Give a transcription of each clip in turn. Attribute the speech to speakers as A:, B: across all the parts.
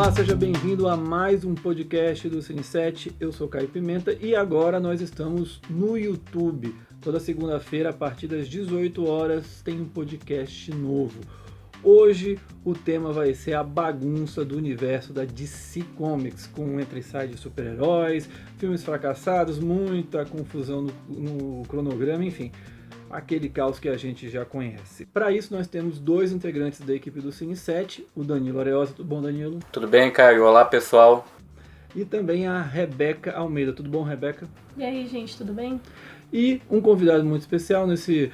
A: Olá, seja bem-vindo a mais um podcast do Cine 7. Eu sou Caio Pimenta e agora nós estamos no YouTube. Toda segunda-feira, a partir das 18 horas, tem um podcast novo. Hoje o tema vai ser a bagunça do universo da DC Comics, com entre e sai de super-heróis, filmes fracassados, muita confusão no cronograma, enfim, aquele caos que a gente já conhece. Para isso nós temos dois integrantes da equipe do Cine 7, o Danilo Areosa. Tudo bom, Danilo?
B: Tudo bem, Caio? Olá, pessoal.
A: E também a Rebeca Almeida. Tudo bom, Rebeca?
C: E aí, gente, tudo bem?
A: E um convidado muito especial nesse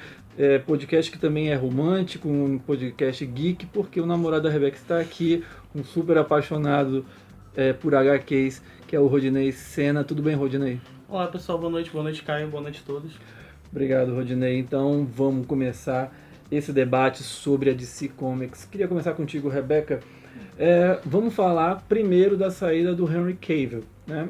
A: podcast que também é romântico, um podcast geek, porque o namorado da Rebeca está aqui, um super apaixonado por HQs, que é o Rodinei Sena. Tudo bem, Rodinei?
D: Olá, pessoal. Boa noite, Caio. Boa noite a todos.
A: Obrigado, Rodinei. Então vamos começar esse debate sobre a DC Comics. Queria começar contigo, Rebeca. Vamos falar primeiro da saída do Henry Cavill, né?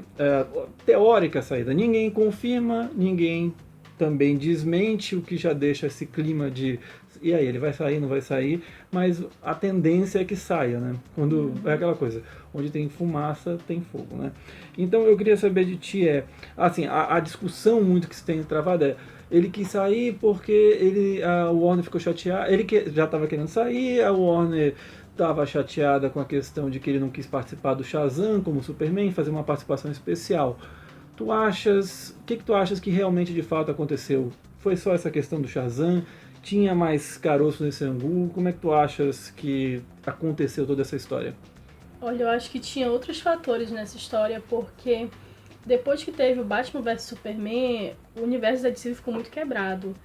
A: Teórica saída. Ninguém confirma, ninguém também desmente, o que já deixa esse clima de e aí, ele vai sair, não vai sair, mas a tendência é que saia, né? Quando é aquela coisa, onde tem fumaça, tem fogo, né? Então eu queria saber de ti, assim, a discussão muito que se tem travada ele quis sair porque a Warner ficou chateada, ele já estava querendo sair, a Warner estava chateada com a questão de que ele não quis participar do Shazam como Superman, fazer uma participação especial. O que tu achas que realmente de fato aconteceu? Foi só essa questão do Shazam? Tinha mais caroço nesse angu? Como é que tu achas que aconteceu toda essa história?
C: Olha, eu acho que tinha outros fatores nessa história, porque depois que teve o Batman vs Superman, o universo da DC ficou muito quebrado.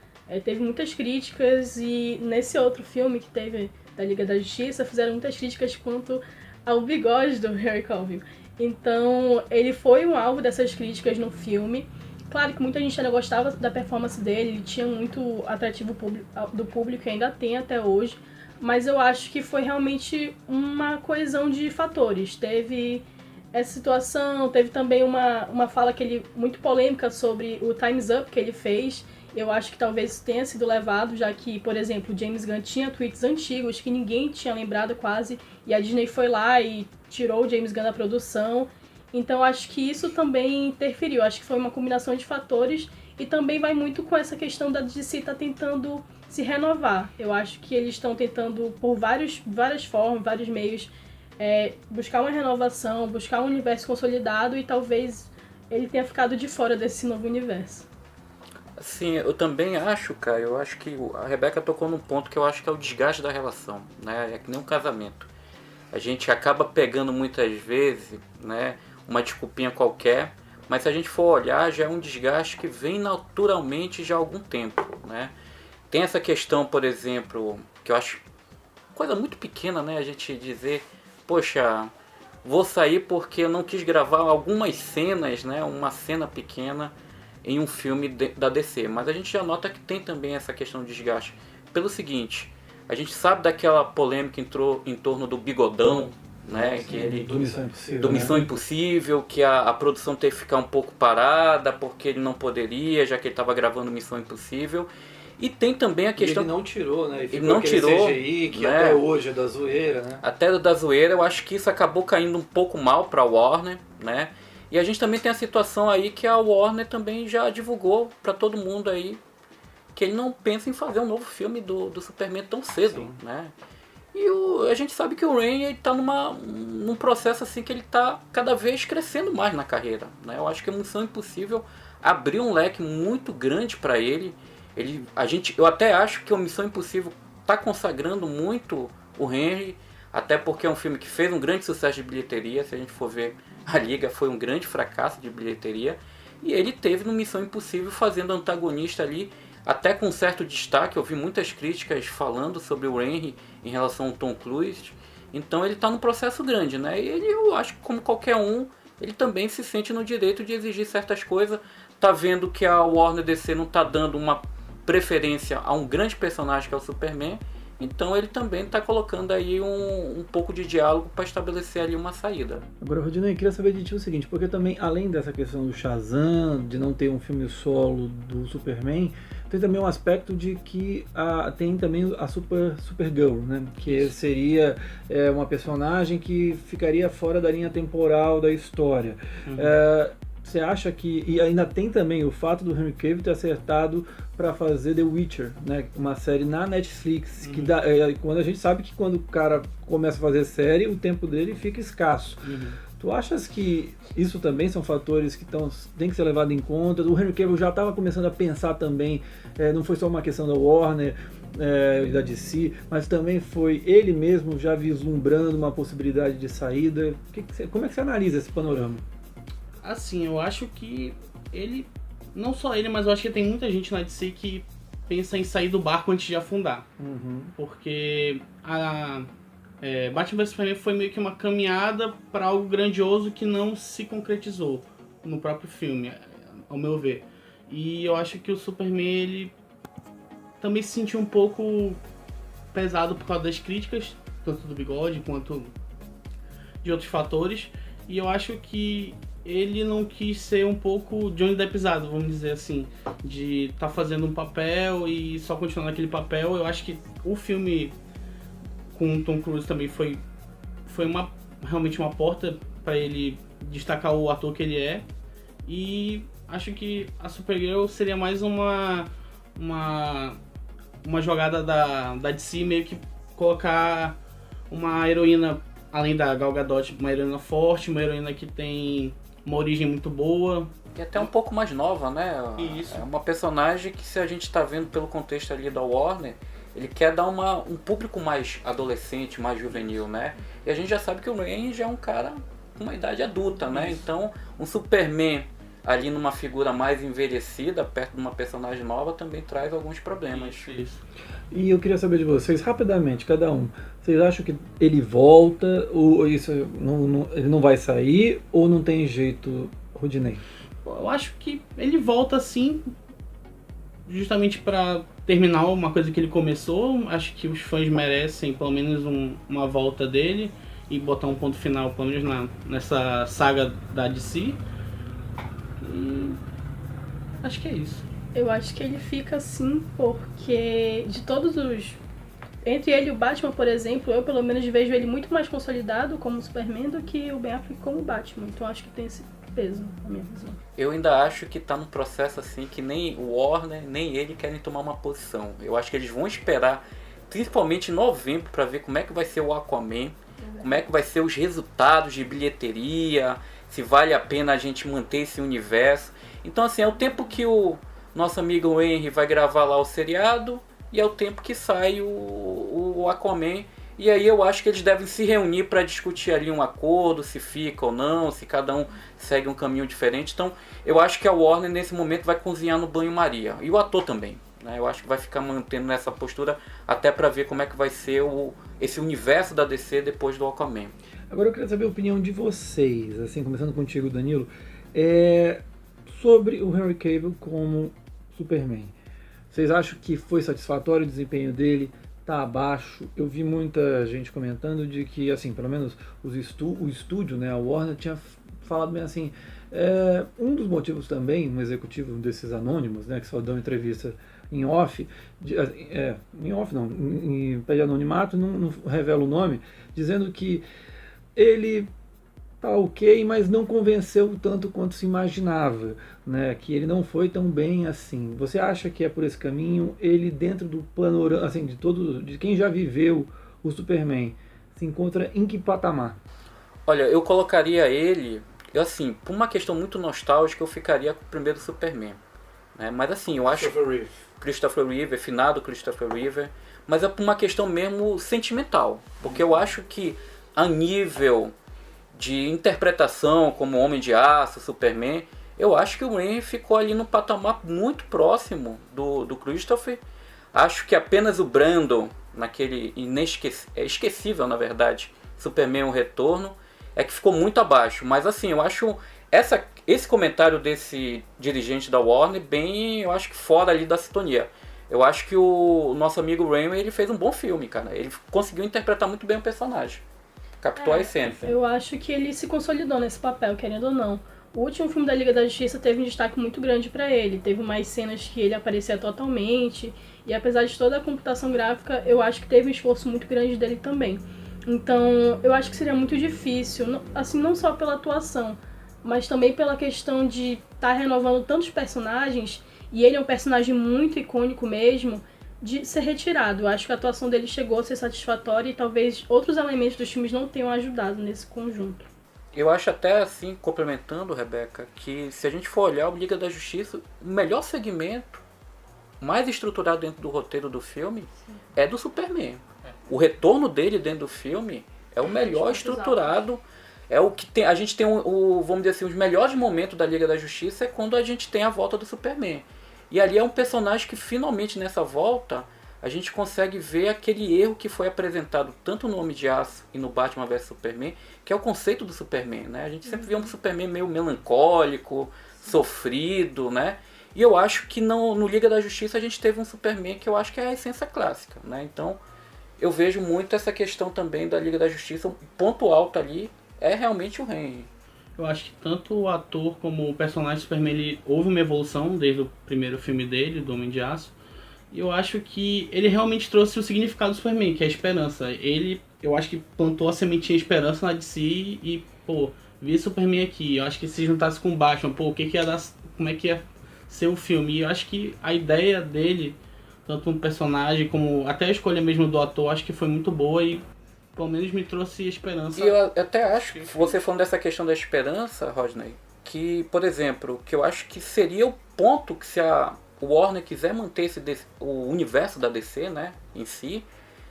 C: Teve muitas críticas e nesse outro filme que teve da Liga da Justiça, fizeram muitas críticas quanto ao bigode do Henry Cavill. Então, ele foi um alvo dessas críticas no filme. Claro que muita gente ainda gostava da performance dele, ele tinha muito atrativo do público e ainda tem até hoje, mas eu acho que foi realmente uma coesão de fatores. Teve essa situação, teve também uma fala muito polêmica sobre o Time's Up que ele fez. Eu acho que talvez tenha sido levado, já que, por exemplo, o James Gunn tinha tweets antigos que ninguém tinha lembrado quase, e a Disney foi lá e tirou o James Gunn da produção. Então acho que isso também interferiu, acho que foi uma combinação de fatores e também vai muito com essa questão da DC estar tentando se renovar. Eu acho que eles estão tentando, por várias formas, vários meios, buscar uma renovação, buscar um universo consolidado e talvez ele tenha ficado de fora desse novo universo.
B: Sim, eu também acho, Caio, eu acho que a Rebeca tocou num ponto que eu acho que é o desgaste da relação, né? É que nem um casamento. A gente acaba pegando muitas vezes, né, uma desculpinha qualquer, mas se a gente for olhar, já é um desgaste que vem naturalmente já há algum tempo, né? Tem essa questão, por exemplo, que eu acho coisa muito pequena, né, a gente dizer, poxa, vou sair porque eu não quis gravar algumas cenas, né, uma cena pequena em um filme da DC, mas a gente já nota que tem também essa questão de desgaste. Pelo seguinte, a gente sabe daquela polêmica que entrou em torno do bigodão, né?
A: Sim,
B: que ele,
A: do Missão Impossível,
B: do Missão Impossível, que a produção teve que ficar um pouco parada porque ele não poderia, já que ele estava gravando Missão Impossível. E tem também a questão...
A: E ele não tirou, né?
B: Ele não tirou,
A: CGI, que
B: né?
A: até hoje é da zoeira, né?
B: Até da zoeira, eu acho que isso acabou caindo um pouco mal para a Warner, né? E a gente também tem a situação aí que a Warner também já divulgou para todo mundo aí que ele não pensa em fazer um novo filme do Superman tão cedo, sim, né? E a gente sabe que o Rain está num processo assim que ele está cada vez crescendo mais na carreira, né? Eu acho que a Missão Impossível abriu um leque muito grande para ele. Eu até acho que a Missão Impossível está consagrando muito o Henry, até porque é um filme que fez um grande sucesso de bilheteria. Se a gente for ver, a Liga foi um grande fracasso de bilheteria. E ele teve no Missão Impossível fazendo antagonista ali, até com certo destaque. Eu vi muitas críticas falando sobre o Henry em relação ao Tom Cruise. Então ele está num processo grande, né? E eu acho que como qualquer um, ele também se sente no direito de exigir certas coisas. Tá vendo que a Warner DC não está dando uma preferência a um grande personagem que é o Superman. Então ele também está colocando aí um pouco de diálogo para estabelecer ali uma saída.
A: Agora, Rodinei, eu queria saber de ti o seguinte, porque também, além dessa questão do Shazam, de não ter um filme solo do Superman, tem também um aspecto de que tem também a Supergirl, né? Que seria uma personagem que ficaria fora da linha temporal da história. Você acha que... E ainda tem também o fato do Henry Cavill ter acertado para fazer The Witcher, né? Uma série na Netflix, que quando a gente sabe que quando o cara começa a fazer série, o tempo dele fica escasso. Tu achas que isso também são fatores que tem que ser levado em conta? O Henry Cavill já estava começando a pensar também, não foi só uma questão da Warner e da DC, mas também foi ele mesmo já vislumbrando uma possibilidade de saída. Como é que você analisa esse panorama?
D: Assim, eu acho que ele, não só ele, mas eu acho que tem muita gente na DC que pensa em sair do barco antes de afundar. Porque Batman vs Superman foi meio que uma caminhada para algo grandioso que não se concretizou no próprio filme, ao meu ver. E eu acho que o Superman, ele também se sentiu um pouco pesado por causa das críticas, tanto do Bigode quanto de outros fatores. E eu acho que ele não quis ser um pouco Johnny Deppzado, vamos dizer assim, de estar fazendo um papel e só continuar naquele papel. Eu acho que o filme com o Tom Cruise também foi realmente uma porta para ele destacar o ator que ele é. E acho que a Supergirl seria mais uma jogada da DC, meio que colocar uma heroína, além da Gal Gadot, uma heroína forte, uma heroína que tem uma origem muito boa.
B: E até um pouco mais nova, né?
D: Isso.
B: É uma personagem que, se a gente está vendo pelo contexto ali da Warner, ele quer dar um público mais adolescente, mais juvenil, né? E a gente já sabe que o Wayne já é um cara com uma idade adulta, né?
D: Isso.
B: Então, um Superman ali numa figura mais envelhecida, perto de uma personagem nova, também traz alguns problemas.
D: Isso.
A: E eu queria saber de vocês, rapidamente, cada um. Vocês acham que ele volta, ou isso ele não vai sair, ou não tem jeito, Rodinei?
D: Eu acho que ele volta sim, justamente para terminar uma coisa que ele começou. Acho que os fãs merecem pelo menos uma volta dele e botar um ponto final, pelo menos nessa saga da DC. E acho que é isso.
C: Eu acho que ele fica assim porque de todos os... Entre ele e o Batman, por exemplo, eu pelo menos vejo ele muito mais consolidado como Superman do que o Ben Affleck como Batman. Então acho que tem esse peso, na minha visão.
B: Eu ainda acho que tá num processo assim que nem o Warner, nem ele querem tomar uma posição. Eu acho que eles vão esperar, principalmente em novembro, para ver como é que vai ser o Aquaman, como é que vai ser os resultados de bilheteria, se vale a pena a gente manter esse universo. Então assim, é o tempo que o nosso amigo Henry vai gravar lá o seriado e é o tempo que sai o Aquaman. E aí eu acho que eles devem se reunir para discutir ali um acordo, se fica ou não, se cada um segue um caminho diferente. Então eu acho que a Warner nesse momento vai cozinhar no banho-maria. E o ator também, né? Eu acho que vai ficar mantendo nessa postura até para ver como é que vai ser esse universo da DC depois do Aquaman.
A: Agora eu queria saber a opinião de vocês, assim, começando contigo, Danilo, sobre o Henry Cavill como Superman. Vocês acham que foi satisfatório o desempenho dele? Tá abaixo? Eu vi muita gente comentando de que, assim, pelo menos o estúdio, né, a Warner, tinha falado bem assim, um dos motivos também, um executivo desses anônimos, né, que só dão entrevista em off, em off não, em pé de anonimato, não revela o nome, dizendo que ele tá ok, mas não convenceu tanto quanto se imaginava, né? Que ele não foi tão bem assim. Você acha que é por esse caminho? Ele, dentro do panorama, assim, de quem já viveu o Superman, se encontra em que patamar?
B: Olha, eu colocaria ele, assim, por uma questão muito nostálgica, eu ficaria com o primeiro Superman, né? Mas assim, eu acho Christopher Reeve, finado Christopher Reeve, mas é por uma questão mesmo sentimental, porque eu acho que a nível de interpretação como Homem de Aço, Superman, eu acho que o Henry ficou ali no patamar muito próximo do Christopher. Acho que apenas o Brandon, naquele esquecível, na verdade, Superman o Retorno, é que ficou muito abaixo. Mas assim, eu acho esse comentário desse dirigente da Warner bem, eu acho que fora ali da sintonia. Eu acho que o nosso amigo Raimi, ele fez um bom filme, cara. Ele conseguiu interpretar muito bem o personagem. Captou a essência.
C: Eu acho que ele se consolidou nesse papel, querendo ou não. O último filme da Liga da Justiça teve um destaque muito grande pra ele. Teve mais cenas que ele aparecia totalmente. E apesar de toda a computação gráfica, eu acho que teve um esforço muito grande dele também. Então, eu acho que seria muito difícil, assim, não só pela atuação, mas também pela questão de estar renovando tantos personagens, e ele é um personagem muito icônico mesmo, de ser retirado. Eu acho que a atuação dele chegou a ser satisfatória e talvez outros elementos dos filmes não tenham ajudado nesse conjunto.
B: Eu acho até assim, complementando, Rebeca, que se a gente for olhar o Liga da Justiça, o melhor segmento, mais estruturado dentro do roteiro do filme, é do Superman. O retorno dele dentro do filme é o melhor estruturado. É o que tem, a gente tem vamos dizer assim, os melhores momentos da Liga da Justiça é quando a gente tem a volta do Superman. E ali é um personagem que finalmente nessa volta a gente consegue ver aquele erro que foi apresentado tanto no Homem de Aço e no Batman vs Superman, que é o conceito do Superman, né? A gente sempre vê um Superman meio melancólico, sofrido, né? E eu acho que no Liga da Justiça a gente teve um Superman que eu acho que é a essência clássica, né? Então eu vejo muito essa questão também da Liga da Justiça, um ponto alto ali é realmente o Henry.
D: Eu acho que tanto o ator como o personagem Superman, ele houve uma evolução desde o primeiro filme dele, do Homem de Aço. E eu acho que ele realmente trouxe o significado do Superman, que é a esperança. Ele, eu acho que plantou a sementinha de esperança na DC e, pô, vi Superman aqui. Eu acho que se juntasse com o Batman, pô, como é que ia ser o filme? E eu acho que a ideia dele, tanto no personagem como até a escolha mesmo do ator, acho que foi muito boa e pelo menos me trouxe esperança.
B: E eu até acho que você falando dessa questão da esperança, Rodney, que, por exemplo, que eu acho que seria o ponto que se o Warner quiser manter o universo da DC, né, em si,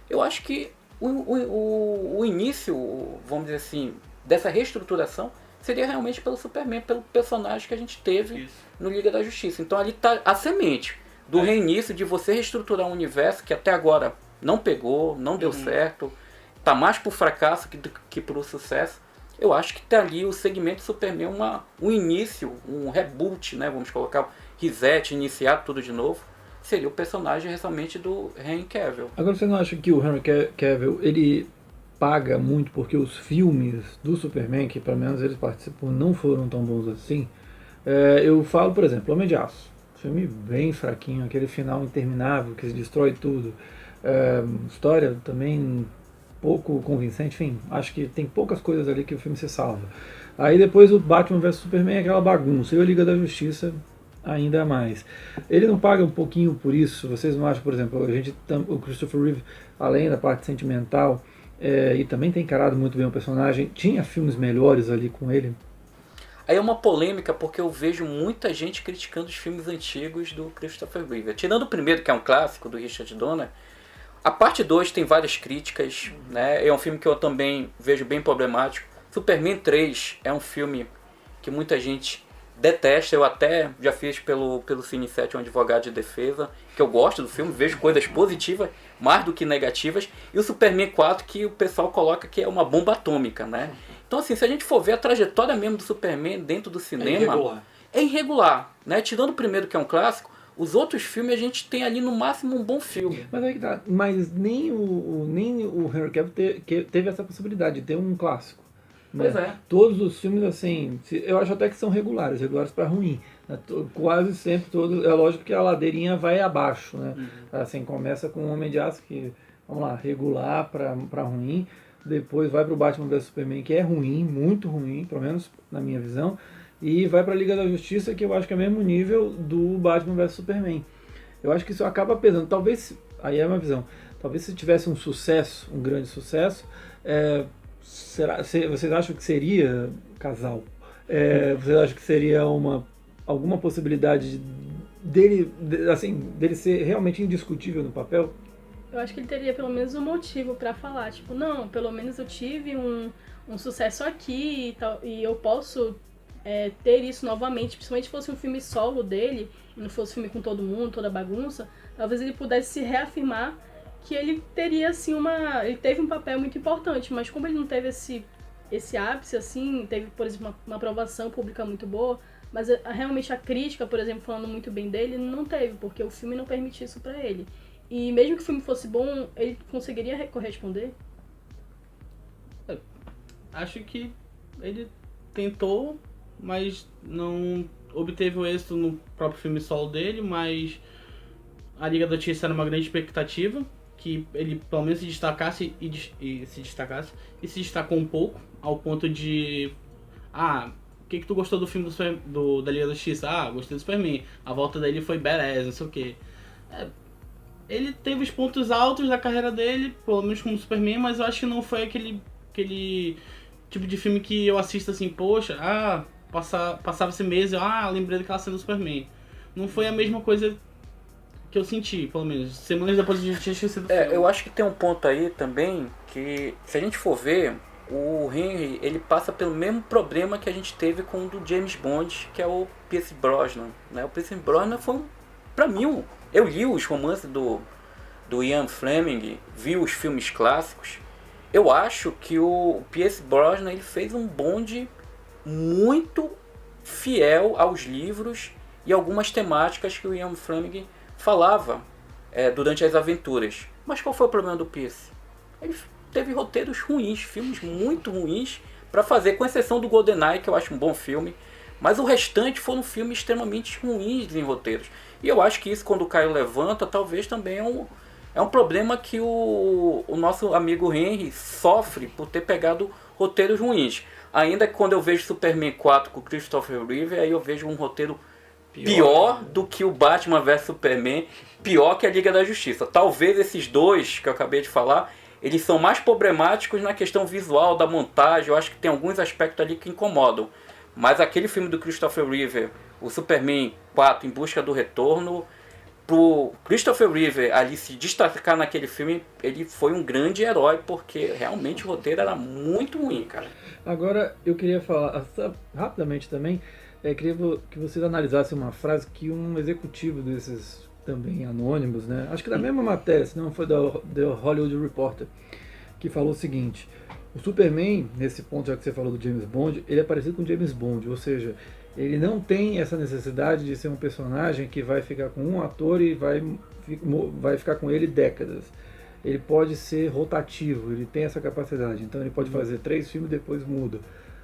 B: eu acho que o início, vamos dizer assim, dessa reestruturação seria realmente pelo Superman, pelo personagem que a gente teve no Liga da Justiça. Então ali está a semente do reinício de você reestruturar um universo que até agora não pegou, não deu certo, tá mais pro fracasso que pro sucesso. Eu acho que tá ali o segmento Superman um início, um reboot, né? Vamos colocar reset, iniciar tudo de novo. Seria o personagem realmente do Henry Cavill.
A: Agora você não acha que o Henry Cavill, ele paga muito porque os filmes do Superman, que pelo menos eles participam, não foram tão bons assim? Eu falo, por exemplo, Homem de Aço. Filme bem fraquinho, aquele final interminável que se destrói tudo. História também pouco convincente, enfim, acho que tem poucas coisas ali que o filme se salva. Aí depois o Batman vs Superman é aquela bagunça, e a Liga da Justiça ainda mais. Ele não paga um pouquinho por isso? Vocês não acham, por exemplo, o Christopher Reeve, além da parte sentimental, e também tem encarado muito bem o personagem, tinha filmes melhores ali com ele?
B: Aí é uma polêmica porque eu vejo muita gente criticando os filmes antigos do Christopher Reeve. Tirando o primeiro, que é um clássico, do Richard Donner, a parte 2 tem várias críticas, né? É um filme que eu também vejo bem problemático. Superman 3 é um filme que muita gente detesta. Eu até já fiz pelo Cine 7 um advogado de defesa, que eu gosto do filme, vejo coisas positivas mais do que negativas. E o Superman 4 que o pessoal coloca que é uma bomba atômica, né? Então assim, se a gente for ver a trajetória mesmo do Superman dentro do cinema, é irregular, né? Tirando o primeiro, que é um clássico, os outros filmes a gente tem ali no máximo um bom filme.
A: Mas aí que tá. Mas nem o Henry Cavill teve essa possibilidade de ter um clássico.
B: Pois
A: Né?
B: é.
A: Todos os filmes, assim, eu acho até que são regulares para ruim. Né? Quase sempre todos. É lógico que a ladeirinha vai abaixo, né? Assim, começa com o Homem de Aço, que, vamos lá, regular para ruim. Depois vai para o Batman vs Superman, que é ruim, muito ruim, pelo menos na minha visão. E vai para a Liga da Justiça, que eu acho que é o mesmo nível do Batman vs Superman. Eu acho que isso acaba pesando. Talvez, aí é uma visão, talvez se tivesse um sucesso, um grande sucesso, vocês acham que seria casal? Vocês acham que seria alguma possibilidade dele ser realmente indiscutível no papel?
C: Eu acho que ele teria pelo menos um motivo pra falar, tipo, não, pelo menos eu tive um sucesso aqui e tal, e eu posso ter isso novamente, principalmente se fosse um filme solo dele, e não fosse um filme com todo mundo, toda bagunça, talvez ele pudesse se reafirmar que ele teria, assim, ele teve um papel muito importante, mas como ele não teve esse ápice, assim, teve, por exemplo, uma aprovação pública muito boa, Mas realmente a crítica, por exemplo, falando muito bem dele, não teve, porque o filme não permitia isso pra ele. E mesmo que o filme fosse bom, ele conseguiria corresponder?
D: Acho que ele tentou, mas não obteve o êxito no próprio filme solo dele, mas a Liga da Justiça era uma grande expectativa, que ele pelo menos se destacasse e se destacou um pouco, ao ponto de... o que tu gostou do filme da Liga da Justiça? Gostei do Superman. A volta dele foi badass, não sei o quê. Ele teve os pontos altos da carreira dele, pelo menos como Superman, mas eu acho que não foi aquele tipo de filme que eu assisto assim, poxa, passava esse mês e eu lembrei daquela cena do Superman. Não foi a mesma coisa que eu senti, pelo menos. Semanas depois de tinha esquecido do filme.
B: Eu acho que tem um ponto aí também que, se a gente for ver, o Henry, ele passa pelo mesmo problema que a gente teve com o do James Bond, que é o Pierce Brosnan, né? O Pierce Brosnan foi, pra mim, eu li os romances do Ian Fleming, vi os filmes clássicos. Eu acho que o Pierce Brosnan ele fez um Bond muito fiel aos livros e algumas temáticas que o Ian Fleming falava durante as aventuras. Mas qual foi o problema do Pierce? Ele teve roteiros ruins, filmes muito ruins para fazer, com exceção do GoldenEye, que eu acho um bom filme, mas o restante foram filmes extremamente ruins em roteiros. E eu acho que isso, quando o Caio levanta, talvez também é um problema que o nosso amigo Henry sofre por ter pegado roteiros ruins. Ainda que quando eu vejo Superman 4 com Christopher Reeve, aí eu vejo um roteiro pior do que o Batman vs Superman, pior que a Liga da Justiça. Talvez esses dois que eu acabei de falar, eles são mais problemáticos na questão visual, da montagem. Eu acho que tem alguns aspectos ali que incomodam. Mas aquele filme do Christopher Reeve, o Superman 4 Em Busca do Retorno, pro Christopher Reeve ali se destacar naquele filme, ele foi um grande herói, porque realmente o roteiro era muito ruim, cara.
A: Agora, eu queria falar rapidamente também, queria que vocês analisassem uma frase que um executivo desses também anônimos, né? Acho que da mesma matéria, se não foi da Hollywood Reporter, que falou o seguinte: o Superman, nesse ponto, já que você falou do James Bond, ele é parecido com o James Bond, ou seja, ele não tem essa necessidade de ser um personagem que vai ficar com um ator e vai ficar com ele décadas. Ele pode ser rotativo, ele tem essa capacidade, então ele pode fazer 3 filmes e depois muda.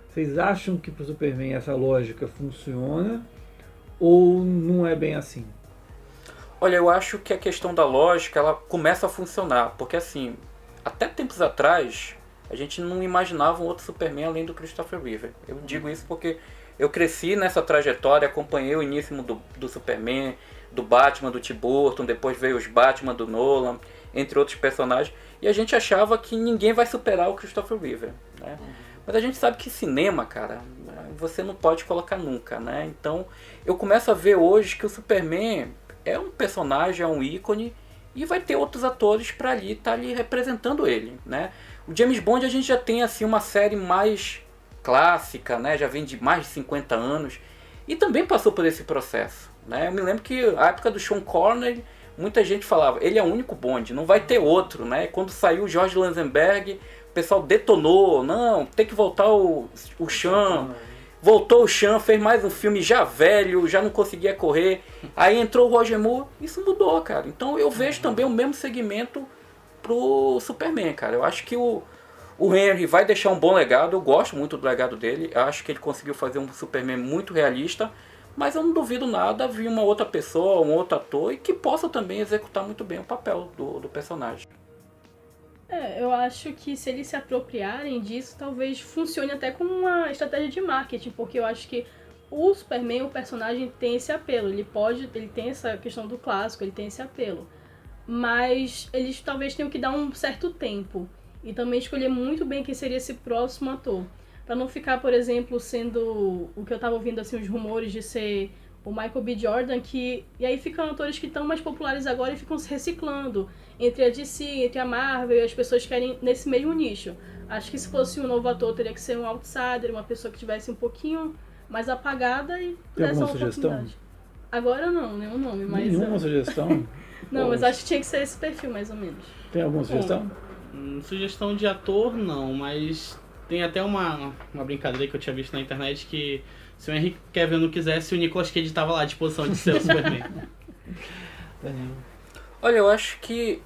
A: Vocês acham que para o Superman essa lógica funciona ou não é bem assim?
B: Olha, eu acho que a questão da lógica, ela começa a funcionar, porque assim, até tempos atrás, a gente não imaginava um outro Superman além do Christopher Reeve. Eu digo isso porque eu cresci nessa trajetória, acompanhei o início do Superman, do Batman, do Tim Burton, depois veio os Batman do Nolan, entre outros personagens, e a gente achava que ninguém vai superar o Christopher Reeve, né? Mas a gente sabe que cinema, cara, você não pode colocar nunca, né? Então, eu começo a ver hoje que o Superman é um personagem, é um ícone, e vai ter outros atores para estar ali representando ele, né? O James Bond a gente já tem assim uma série mais clássica, né? Já vem de mais de 50 anos, e também passou por esse processo, né? Eu me lembro que a época do Sean Connery, muita gente falava, ele é o único Bond, não vai ter outro, né? Quando saiu o George Lazenberg, o pessoal detonou, não, tem que voltar o Sean. Voltou o Sean, fez mais um filme já velho, já não conseguia correr. Aí entrou o Roger Moore, isso mudou, cara. Então eu vejo também o mesmo segmento pro Superman, cara. Eu acho que o Henry vai deixar um bom legado, eu gosto muito do legado dele. Eu acho que ele conseguiu fazer um Superman muito realista, mas eu não duvido nada vir uma outra pessoa, um outro ator, e que possa também executar muito bem o papel do personagem.
C: Eu acho que se eles se apropriarem disso, talvez funcione até como uma estratégia de marketing, porque eu acho que o Superman, o personagem, tem esse apelo. Ele tem essa questão do clássico, ele tem esse apelo. Mas eles talvez tenham que dar um certo tempo e também escolher muito bem quem seria esse próximo ator. Pra não ficar, por exemplo, sendo o que eu tava ouvindo, assim, os rumores de ser o Michael B. Jordan, e aí ficam atores que estão mais populares agora e ficam se reciclando entre a DC, entre a Marvel, e as pessoas querem nesse mesmo nicho. Acho que se fosse um novo ator, teria que ser um outsider, uma pessoa que tivesse um pouquinho mais apagada e
A: desse uma sugestão?
C: Agora não, nenhum nome, mas...
A: Nenhuma sugestão?
C: Não, mas acho que tinha que ser esse perfil, mais ou menos.
A: Tem alguma sugestão?
D: Sugestão de ator, não, mas tem até uma brincadeira que eu tinha visto na internet que Se o Henry Cavill não quisesse, o Nicolas Cage tava lá à disposição de ser o Superman.
B: Olha, eu acho que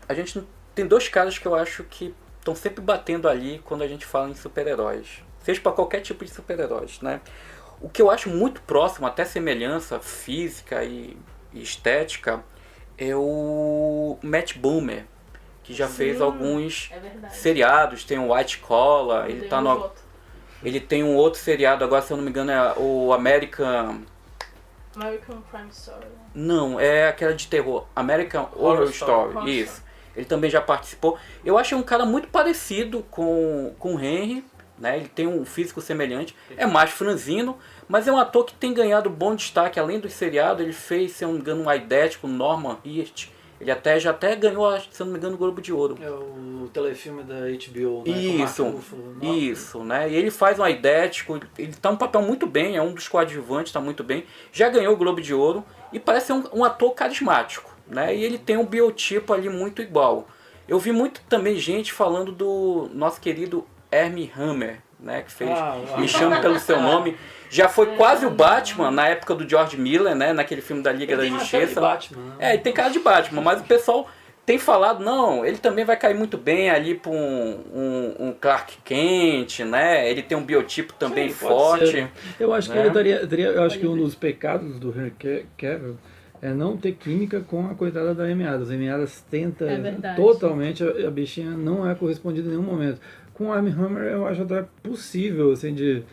B: a gente tem dois caras que eu acho que estão sempre batendo ali quando a gente fala em super-heróis. Seja para qualquer tipo de super-heróis, né? O que eu acho muito próximo, até semelhança física e estética, é o Matt Bomer, que já fez alguns seriados. Tem o White Collar, ele tem um outro seriado, agora se eu não me engano é o American
C: Crime Story.
B: Não, é aquela de terror, American Horror Story, isso. Ele também já participou. Eu achei um cara muito parecido com o Henry, né? Ele tem um físico semelhante, é mais franzino, mas é um ator que tem ganhado bom destaque. Além do seriado, ele fez, se eu não me engano, um idético, Norman Hirst. Ele já até ganhou, se eu não me engano, o Globo de Ouro.
A: É o telefilme da HBO, né?
B: Isso, né? E ele faz um idético, ele tá um papel muito bem, é um dos coadjuvantes, tá muito bem. Já ganhou o Globo de Ouro e parece ser um ator carismático, né? E ele tem um biotipo ali muito igual. Eu vi muito também gente falando do nosso querido Armie Hammer, né? Que fez Me Chame Pelo Seu Nome. Já foi quase o Batman na época do George Miller, né? Naquele filme da Liga da Justiça. Ele tem cara de Batman, mas o pessoal tem falado, não, ele também vai cair muito bem ali para um Clark Kent, né? Ele tem um biotipo também forte.
A: Eu acho que ele daria, eu acho que um dos pecados do Henry Cavill é não ter química com a coitada da Amy Adams. A Amy Adams tenta totalmente, a bichinha não é correspondida em nenhum momento. Com o Armie Hammer eu acho até possível, assim,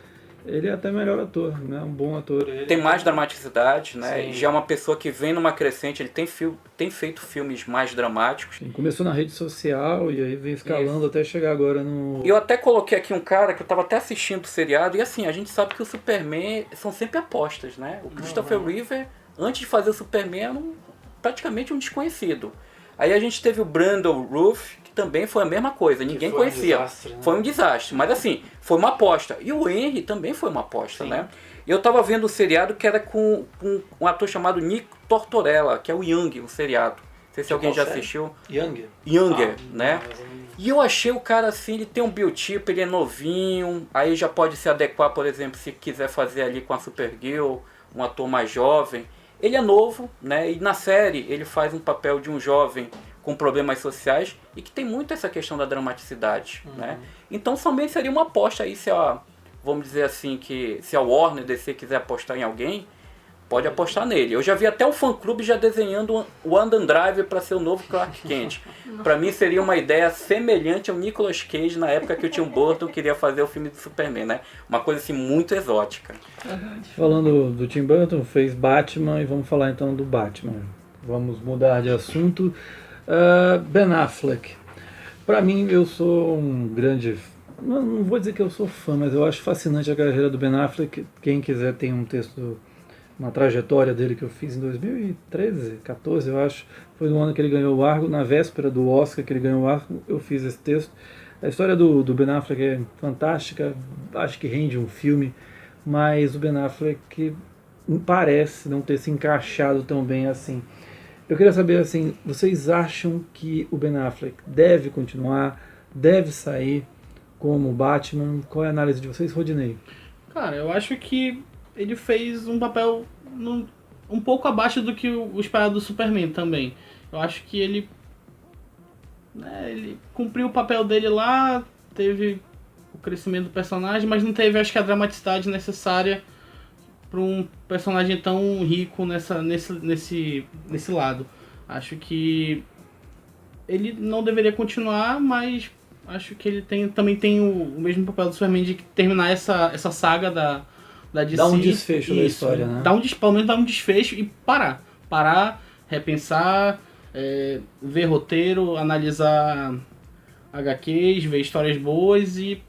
A: ele é até melhor ator, né? Um bom ator.
B: Tem mais dramaticidade, né? Já é uma pessoa que vem numa crescente, ele tem feito filmes mais dramáticos.
A: Sim, começou na rede social e aí vem escalando até chegar agora no...
B: Eu até coloquei aqui um cara que eu tava até assistindo o seriado, e assim, a gente sabe que o Superman são sempre apostas, né? O Christopher Reeve, antes de fazer o Superman, era praticamente um desconhecido. Aí a gente teve o Brandon Routh, que também foi a mesma coisa, ninguém conhecia.
A: Desastre, né?
B: Foi um desastre, mas assim, foi uma aposta. E o Henry também foi uma aposta, né? Eu tava vendo o seriado que era com um ator chamado Nick Tortorella, que é o Young, o seriado. Não sei se alguém já assistiu. Younger, né? E eu achei o cara assim, ele tem um biotipo, ele é novinho, aí já pode se adequar, por exemplo, se quiser fazer ali com a Supergirl, um ator mais jovem. Ele é novo, né? E na série ele faz um papel de um jovem com problemas sociais e que tem muito essa questão da dramaticidade, né? Então também seria uma aposta aí, vamos dizer assim, que se a Warner DC quiser apostar em alguém, pode apostar nele. Eu já vi até o fã-clube já desenhando o Adam Driver para ser o novo Clark Kent. Para mim seria uma ideia semelhante ao Nicolas Cage na época que o Tim Burton queria fazer o filme do Superman, né? Uma coisa assim muito exótica.
A: Falando do Tim Burton, fez Batman e vamos falar então do Batman. Vamos mudar de assunto. Ben Affleck. Para mim, eu sou um grande... Não vou dizer que eu sou fã, mas eu acho fascinante a carreira do Ben Affleck. Quem quiser tem um texto... Uma trajetória dele que eu fiz em 2013, 14, eu acho. Foi no ano que ele ganhou o Argo, na véspera do Oscar que ele ganhou o Argo, eu fiz esse texto. A história do Ben Affleck é fantástica, acho que rende um filme, mas o Ben Affleck parece não ter se encaixado tão bem assim. Eu queria saber, assim, vocês acham que o Ben Affleck deve continuar, deve sair como Batman? Qual é a análise de vocês, Rodinei?
D: Cara, eu acho que ele fez um papel um pouco abaixo do que o esperado do Superman também. Eu acho que ele cumpriu o papel dele lá, teve o crescimento do personagem, mas não teve, acho que, a dramaticidade necessária para um personagem tão rico nesse lado. Acho que ele não deveria continuar, mas acho que ele também tem o mesmo papel do Superman de terminar essa saga da DC.
A: Dá um desfecho da história, né?
D: Pelo menos dar um desfecho e parar, repensar, ver roteiro, analisar HQs, ver histórias boas e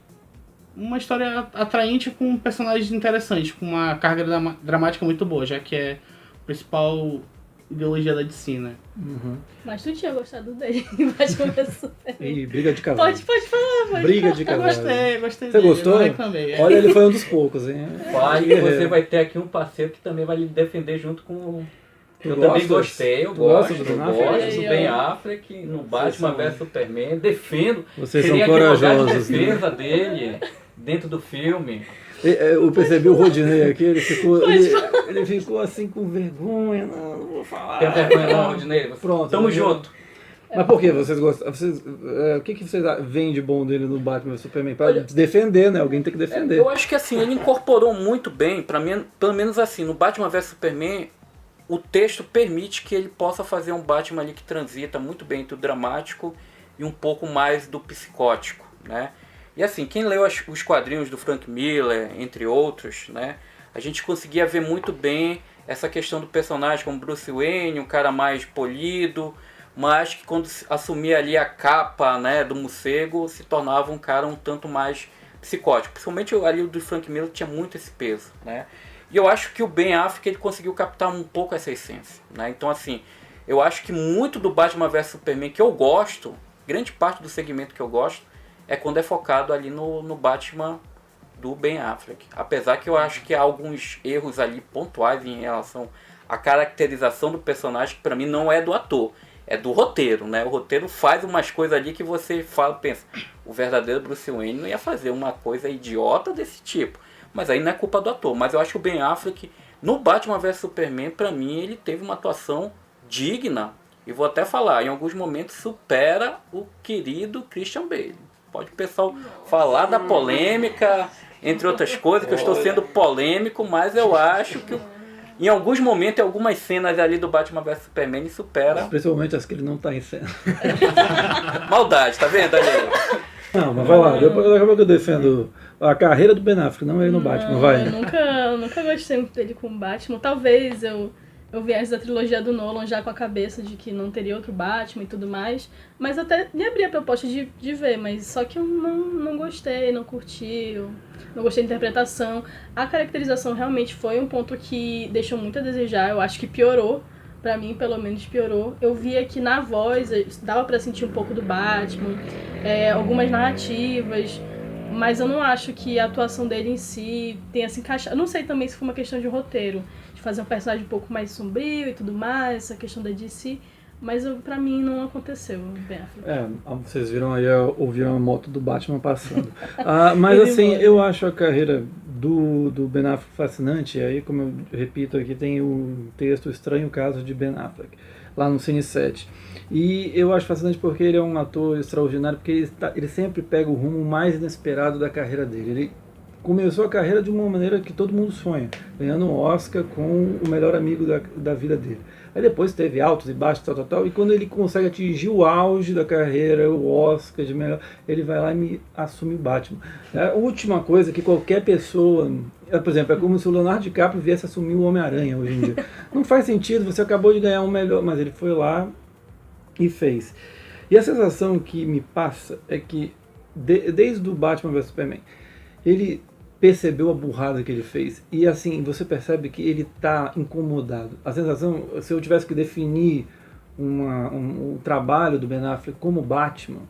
D: uma história atraente com personagens interessantes, com uma carga dramática muito boa, já que é a principal ideologia da DC, né?
C: Mas tu tinha gostado dele, mas começou.
A: Ih, briga de cavalo.
C: Pode falar,
A: briga de cavalo.
D: Gostei
A: Você
D: dele.
A: gostou? Olha, ele foi um dos poucos, hein?
B: Fale que você vai ter aqui um parceiro que também vai lhe defender junto com... Eu também gostei, eu gosto do Ben Affleck no Batman vs Superman, defendo.
A: Vocês são corajosos,
B: defesa dele dentro do filme.
A: Eu percebi o Rodinei aqui, ele ficou assim com vergonha, não vou falar.
B: Tem vergonha não, Rodinei?
A: Pronto.
B: Tamo junto.
A: Mas por que vocês gostam? O que vocês veem de bom dele no Batman vs Superman? Pra defender, né? Alguém tem que defender.
B: Eu acho que assim, ele incorporou muito bem, pra mim, pelo menos assim, no Batman vs Superman, o texto permite que ele possa fazer um Batman ali que transita muito bem entre o dramático e um pouco mais do psicótico, né? E assim, quem leu os quadrinhos do Frank Miller, entre outros, né? A gente conseguia ver muito bem essa questão do personagem como Bruce Wayne, um cara mais polido, mas que quando assumia ali a capa, né, do morcego, se tornava um cara um tanto mais psicótico. Principalmente ali o do Frank Miller tinha muito esse peso, né? E eu acho que o Ben Affleck ele conseguiu captar um pouco essa essência, né? Então assim, eu acho que muito do Batman vs Superman que eu gosto, grande parte do segmento que eu gosto, é quando é focado ali no Batman do Ben Affleck. Apesar que eu acho que há alguns erros ali pontuais em relação à caracterização do personagem, que pra mim não é do ator. É do roteiro, né? O roteiro faz umas coisas ali que você fala, pensa, o verdadeiro Bruce Wayne não ia fazer uma coisa idiota desse tipo. Mas aí não é culpa do ator. Mas eu acho que o Ben Affleck, no Batman vs Superman, pra mim, ele teve uma atuação digna. E vou até falar, em alguns momentos supera o querido Christian Bale. Pode o pessoal falar da polêmica, entre outras coisas, que eu estou sendo polêmico, mas eu acho que em alguns momentos, em algumas cenas ali do Batman vs Superman, ele supera.
A: Principalmente as que ele não tá em cena.
B: Maldade, tá vendo ali?
A: Não, mas vai lá, depois eu defendo a carreira do Ben Affleck, não ele no Batman, vai.
C: Eu nunca gostei muito dele com o Batman. Talvez eu viesse da trilogia do Nolan já com a cabeça de que não teria outro Batman e tudo mais. Mas até me abri a proposta de ver, mas só que eu não gostei, não curti, não gostei da interpretação. A caracterização realmente foi um ponto que deixou muito a desejar, eu acho que piorou. Pra mim, pelo menos, piorou. Eu via que na voz dava pra sentir um pouco do Batman, algumas narrativas, mas eu não acho que a atuação dele em si tenha se encaixado. Eu não sei também se foi uma questão de roteiro, de fazer um personagem um pouco mais sombrio e tudo mais, essa questão da DC, mas pra mim não aconteceu, Ben Affleck.
A: Vocês viram aí, ouviram a moto do Batman passando. Mas assim, eu acho a carreira do Ben Affleck fascinante, e aí, como eu repito aqui, tem o texto Estranho Caso de Ben Affleck, lá no Cine 7. E eu acho fascinante porque ele é um ator extraordinário, porque ele sempre pega o rumo mais inesperado da carreira dele. Ele começou a carreira de uma maneira que todo mundo sonha, ganhando um Oscar com o melhor amigo da vida dele. Aí depois teve altos e baixos, tal, e quando ele consegue atingir o auge da carreira, o Oscar de melhor, ele vai lá e assume o Batman. A última coisa que qualquer pessoa, por exemplo, é como se o Leonardo DiCaprio viesse assumir o Homem-Aranha hoje em dia. Não faz sentido, você acabou de ganhar um melhor, mas ele foi lá e fez. E a sensação que me passa é que, desde o Batman vs Superman, ele percebeu a burrada que ele fez. E assim, você percebe que ele está incomodado. A sensação, se eu tivesse que definir um trabalho do Ben Affleck como Batman,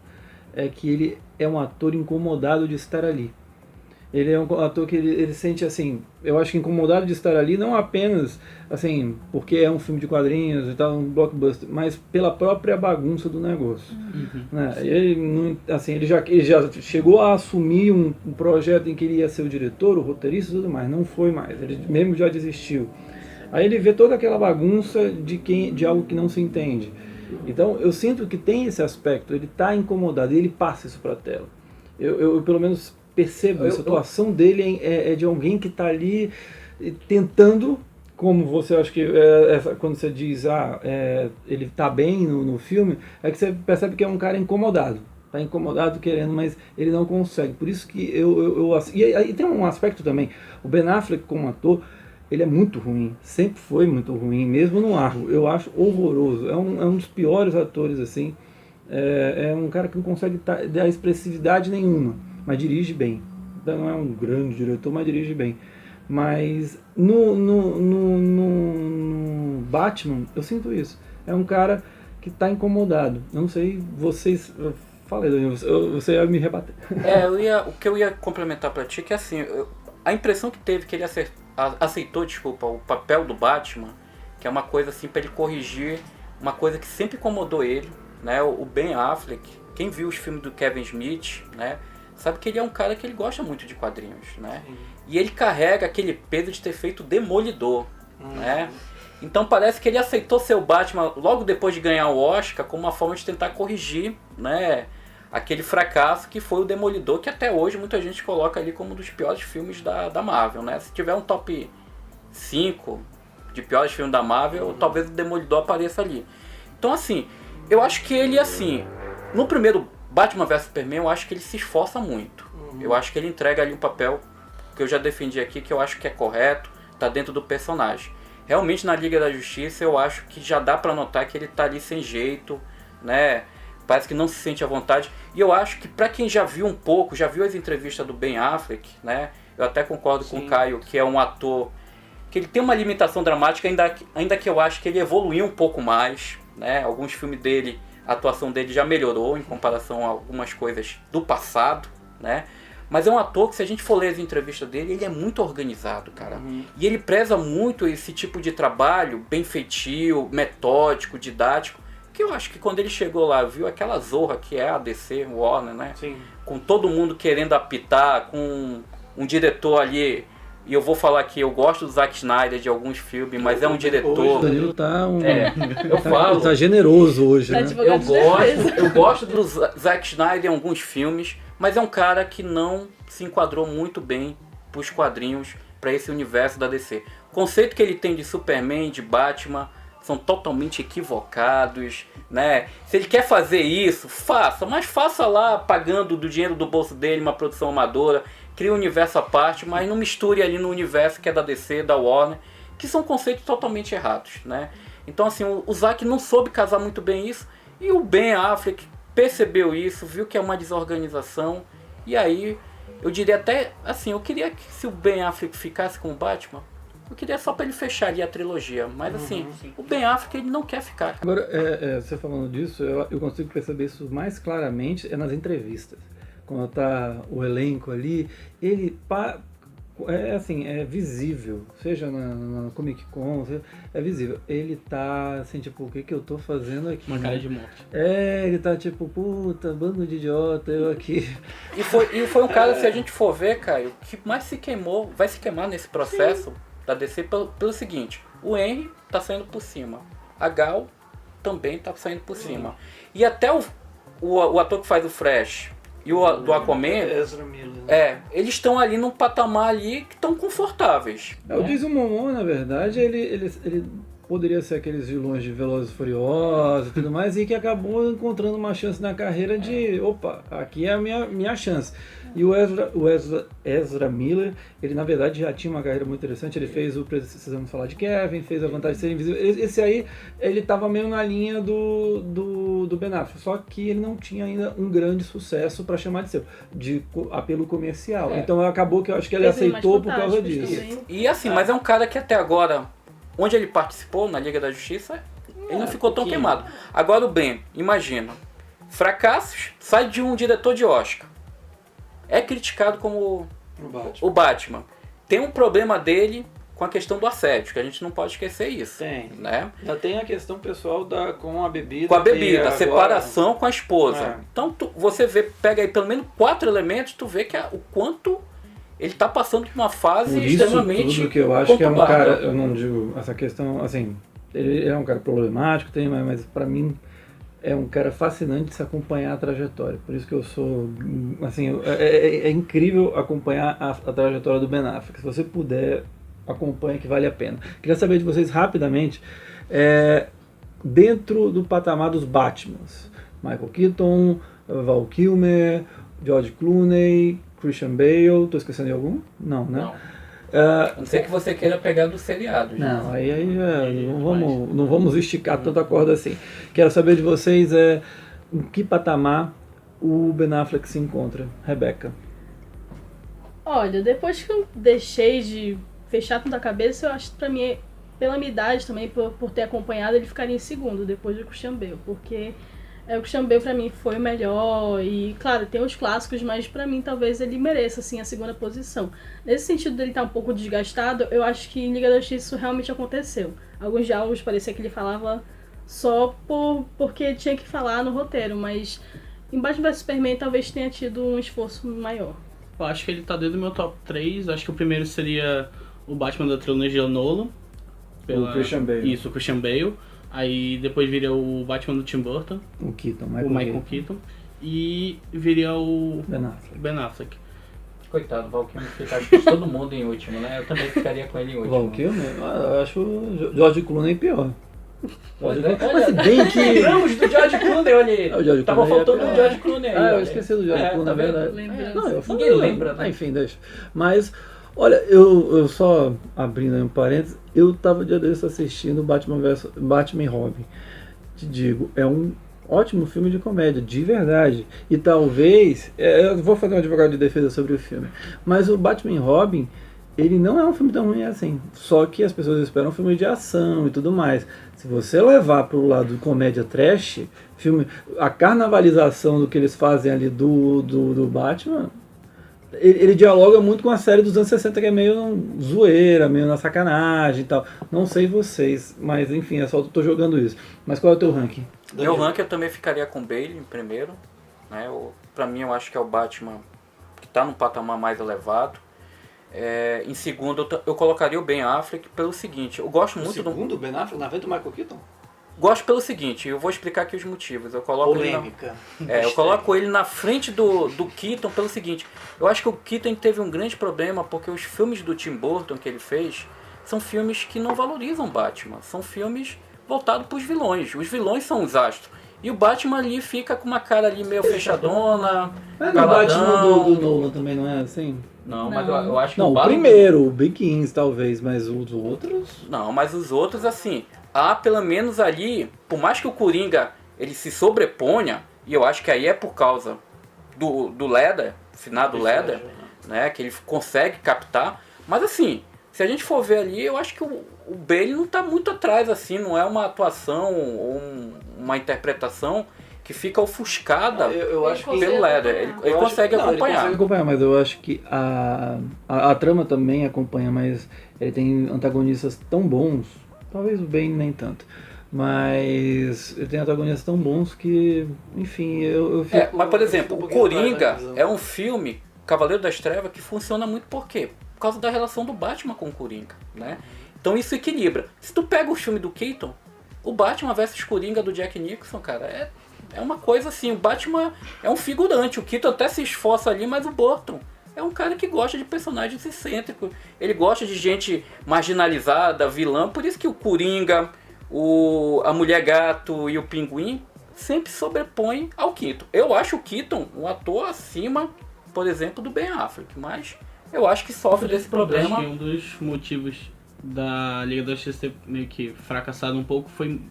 A: é que ele é um ator incomodado de estar ali. Ele é um ator que ele sente assim, eu acho que incomodado de estar ali, não apenas assim, porque é um filme de quadrinhos e tal, um blockbuster, mas pela própria bagunça do negócio. Né? Ele já chegou a assumir um projeto em que ele ia ser o diretor, o roteirista e tudo mais, não foi mais, ele mesmo já desistiu. Aí ele vê toda aquela bagunça de algo que não se entende. Então eu sinto que tem esse aspecto, ele está incomodado e ele passa isso para a tela. Eu pelo menos percebo essa atuação dele é de alguém que está ali tentando, como você acha que quando você diz ele está bem no filme, é que você percebe que é um cara incomodado. Está incomodado querendo, mas ele não consegue. Por isso que e tem um aspecto também, o Ben Affleck como ator, ele é muito ruim, sempre foi muito ruim, mesmo no Argo, eu acho horroroso, é um dos piores atores assim, é um cara que não consegue dar expressividade nenhuma, mas dirige bem. Não é um grande diretor, mas dirige bem. Mas no Batman, eu sinto isso. É um cara que está incomodado. Eu não sei, vocês... Falei, Daniel, você ia me rebater.
B: O que eu ia complementar para ti é que assim, a impressão que teve que ele aceitou, o papel do Batman, que é uma coisa assim para ele corrigir uma coisa que sempre incomodou ele, né? O Ben Affleck, quem viu os filmes do Kevin Smith, né? Sabe que ele é um cara que ele gosta muito de quadrinhos, né? e ele carrega aquele peso de ter feito Demolidor, né? Então parece que ele aceitou ser o Batman logo depois de ganhar o Oscar como uma forma de tentar corrigir, né, aquele fracasso que foi o Demolidor, que até hoje muita gente coloca ali como um dos piores filmes da Marvel, né? Se tiver um top 5 de piores filmes da Marvel, talvez o Demolidor apareça ali. Então assim, eu acho que ele assim, no primeiro Batman vs Superman, eu acho que ele se esforça muito. Eu acho que ele entrega ali um papel que eu já defendi aqui, que eu acho que é correto, tá dentro do personagem. Realmente na Liga da Justiça eu acho que já dá pra notar que ele tá ali sem jeito, né? Parece que não se sente à vontade. E eu acho que pra quem já viu um pouco, já viu as entrevistas do Ben Affleck, né? Eu até concordo com o Caio, que é um ator que ele tem uma limitação dramática, ainda que eu acho que ele evoluiu um pouco mais, né? Alguns filmes dele, a atuação dele já melhorou em comparação a algumas coisas do passado, né? Mas é um ator que, se a gente for ler as entrevistas dele, ele é muito organizado, cara. E ele preza muito esse tipo de trabalho bem feitio, metódico, didático, que eu acho que quando ele chegou lá, viu aquela zorra que é a DC, o Warner, né?
A: Sim.
B: Com todo mundo querendo apitar, com um diretor ali, e eu vou falar que eu gosto do Zack Snyder de alguns filmes, mas é um diretor...
A: Hoje o Danilo tá
B: eu falo...
A: Tá generoso hoje, né?
B: Eu gosto do Zack Snyder em alguns filmes, mas é um cara que não se enquadrou muito bem pros quadrinhos, para esse universo da DC. O conceito que ele tem de Superman, de Batman, são totalmente equivocados, né? Se ele quer fazer isso, faça, mas faça lá pagando do dinheiro do bolso dele uma produção amadora, cria um universo à parte, mas não misture ali no universo que é da DC, da Warner, que são conceitos totalmente errados, né? Então assim, o Zack não soube casar muito bem isso, e o Ben Affleck percebeu isso, viu que é uma desorganização, e aí eu diria até assim, eu queria que se o Ben Affleck ficasse com o Batman, eu queria só para ele fechar ali a trilogia, mas assim, o Ben Affleck ele não quer ficar.
A: Agora, você falando disso, eu consigo perceber isso mais claramente nas entrevistas. Quando tá o elenco ali, ele é visível, seja na Comic Con, é visível. Ele tá assim, tipo, o que eu tô fazendo aqui?
D: Uma cara de morte.
A: Ele tá tipo, puta, bando de idiota, eu aqui.
B: E foi um cara, se a gente for ver, Caio, que mais se queimou, vai se queimar nesse processo da DC pelo seguinte, o Henry tá saindo por cima, a Gal também tá saindo por cima. E até o ator que faz o Flash e o do Aquaman,
A: Ezra Miller.
B: eles estão ali num patamar ali que estão confortáveis.
A: O Jason Momoa, na verdade, ele poderia ser aqueles vilões de Velozes e Furiosos e tudo mais, e que acabou encontrando uma chance na carreira de, opa, aqui é a minha chance. E o Ezra Miller, ele na verdade já tinha uma carreira muito interessante, ele fez o Precisamos Falar de Kevin, fez A Vantagem de Ser Invisível. Esse aí, ele estava meio na linha do Ben Affleck, só que ele não tinha ainda um grande sucesso para chamar de seu, de apelo comercial. Então acabou que eu acho que ele aceitou por causa disso.
B: E assim, mas é um cara que até agora, onde ele participou, na Liga da Justiça, ele não ficou tão queimado. Agora o Ben, imagina, fracassos, sai de um diretor de Oscar. É criticado como o Batman. Tem um problema dele com a questão do assédio, que a gente não pode esquecer isso.
A: Tem.
B: Né?
A: Já tem a questão pessoal com a bebida.
B: Com a bebida,
A: agora...
B: separação com a esposa. Então você pega aí pelo menos 4 elementos, tu vê que o quanto ele tá passando por uma fase extremamente
A: tudo que eu acho que é um cara, eu não digo essa questão, assim, ele é um cara problemático, mas pra mim é um cara fascinante de se acompanhar a trajetória. Por isso que eu sou, assim, é incrível acompanhar a trajetória do Ben Affleck. Se você puder, acompanhe, que vale a pena. Queria saber de vocês rapidamente, dentro do patamar dos Batmans, Michael Keaton, Val Kilmer, George Clooney, Christian Bale, tô esquecendo de algum? Não, né?
B: Não. A não ser que você queira pegar do seriado. Gente.
A: Não, aí não vamos esticar tanta corda assim. Quero saber de vocês em que patamar o Ben Affleck se encontra. Rebeca.
C: Olha, depois que eu deixei de fechar tudo a cabeça, eu acho que pra mim, pela minha idade também, por ter acompanhado, ele ficaria em segundo, depois do Christian Bale, porque o Christian Bale pra mim foi o melhor, e claro, tem os clássicos, mas pra mim talvez ele mereça assim a segunda posição. Nesse sentido dele estar um pouco desgastado, eu acho que em Liga da Justiça isso realmente aconteceu. Alguns diálogos parecia que ele falava só porque tinha que falar no roteiro, mas em Batman vs Superman talvez tenha tido um esforço maior.
D: Eu acho que ele tá dentro do meu top 3. Acho que o primeiro seria o Batman da trilogia Nolan.
A: O Christian Bale.
D: Isso, o Christian Bale. Aí depois viria o Batman do Tim Burton.
A: O Keaton,
D: O Michael Keaton. E viria o
A: Ben Affleck.
B: Coitado, o Val Kilmer fica acho que todo mundo em último, né? Eu também ficaria com ele em último.
A: Val Kilmer? Eu acho o George Clooney pior.
B: Olha,
A: Mas bem que...
B: lembramos do George Clooney, olha aí.
A: O George
B: Tava
A: Clooney
B: faltando o George Clooney aí.
A: Ah, eu
B: olha.
A: esqueci do George Clooney,
B: tá
A: na
B: vendo?
A: verdade.
C: Lembrando.
A: Não, eu
B: Ninguém lembra, né?
A: Enfim, deixa. Mas, olha, eu só abrindo aí um parênteses, eu tava dia desse assistindo Batman e Robin. Te digo, é um ótimo filme de comédia, de verdade. E talvez, eu vou fazer um advogado de defesa sobre o filme, mas o Batman e Robin, ele não é um filme tão ruim assim. Só que as pessoas esperam um filme de ação e tudo mais. Se você levar pro lado de comédia trash, a carnavalização do que eles fazem ali do Batman, ele dialoga muito com a série dos anos 60, que é meio zoeira, meio na sacanagem e tal. Não sei vocês, mas enfim, é só eu tô jogando isso. Mas qual é o teu ranking?
B: Meu ranking eu também ficaria com Bale em primeiro. Né? Pra mim eu acho que é o Batman que tá num patamar mais elevado. Em segundo eu colocaria o Ben Affleck pelo seguinte, eu gosto muito
A: do Ben Affleck, na frente do Michael Keaton?
B: Gosto pelo seguinte, eu vou explicar aqui os motivos. Eu coloco
A: Polêmica.
B: eu coloco ele na frente do Keaton pelo seguinte. Eu acho que o Keaton teve um grande problema porque os filmes do Tim Burton que ele fez são filmes que não valorizam Batman. São filmes voltados para os vilões. Os vilões são os astros. E o Batman ali fica com uma cara ali meio fechadona.
A: Mas o Batman do Nolan também não é assim?
B: Não, mas eu acho que
A: não, o
B: Batman...
A: primeiro, o Begins talvez, mas os outros...
B: Não, mas os outros assim... Há pelo menos ali, por mais que o Coringa ele se sobreponha, e eu acho que aí é por causa do Leder, finado Leder, né, que ele consegue captar, mas assim, se a gente for ver ali, eu acho que o Bale não está muito atrás, assim, não é uma atuação ou uma interpretação que fica ofuscada
A: eu acho que
B: pelo Leder, ele consegue acompanhar.
A: Ele consegue acompanhar, mas eu acho que a trama também acompanha, mas ele tem antagonistas tão bons. Talvez o Bane nem tanto. Mas ele tem antagonistas tão bons que, enfim, eu fico...
B: mas, por exemplo, o Coringa é um filme, Cavaleiro das Trevas, que funciona muito por quê? Por causa da relação do Batman com o Coringa, né? Então isso equilibra. Se tu pega o filme do Keaton, o Batman vs Coringa do Jack Nicholson, cara, é uma coisa assim, o Batman é um figurante, o Keaton até se esforça ali, mas o Burton é um cara que gosta de personagens excêntricos. Ele gosta de gente marginalizada, vilã. Por isso que o Coringa, a Mulher Gato e o Pinguim sempre sobrepõem ao Keaton. Eu acho o Keaton um ator acima, por exemplo, do Ben Affleck. Mas eu acho que sofre desse problema.
D: Acho que um dos motivos da Liga da Justiça ter meio que fracassado um pouco foi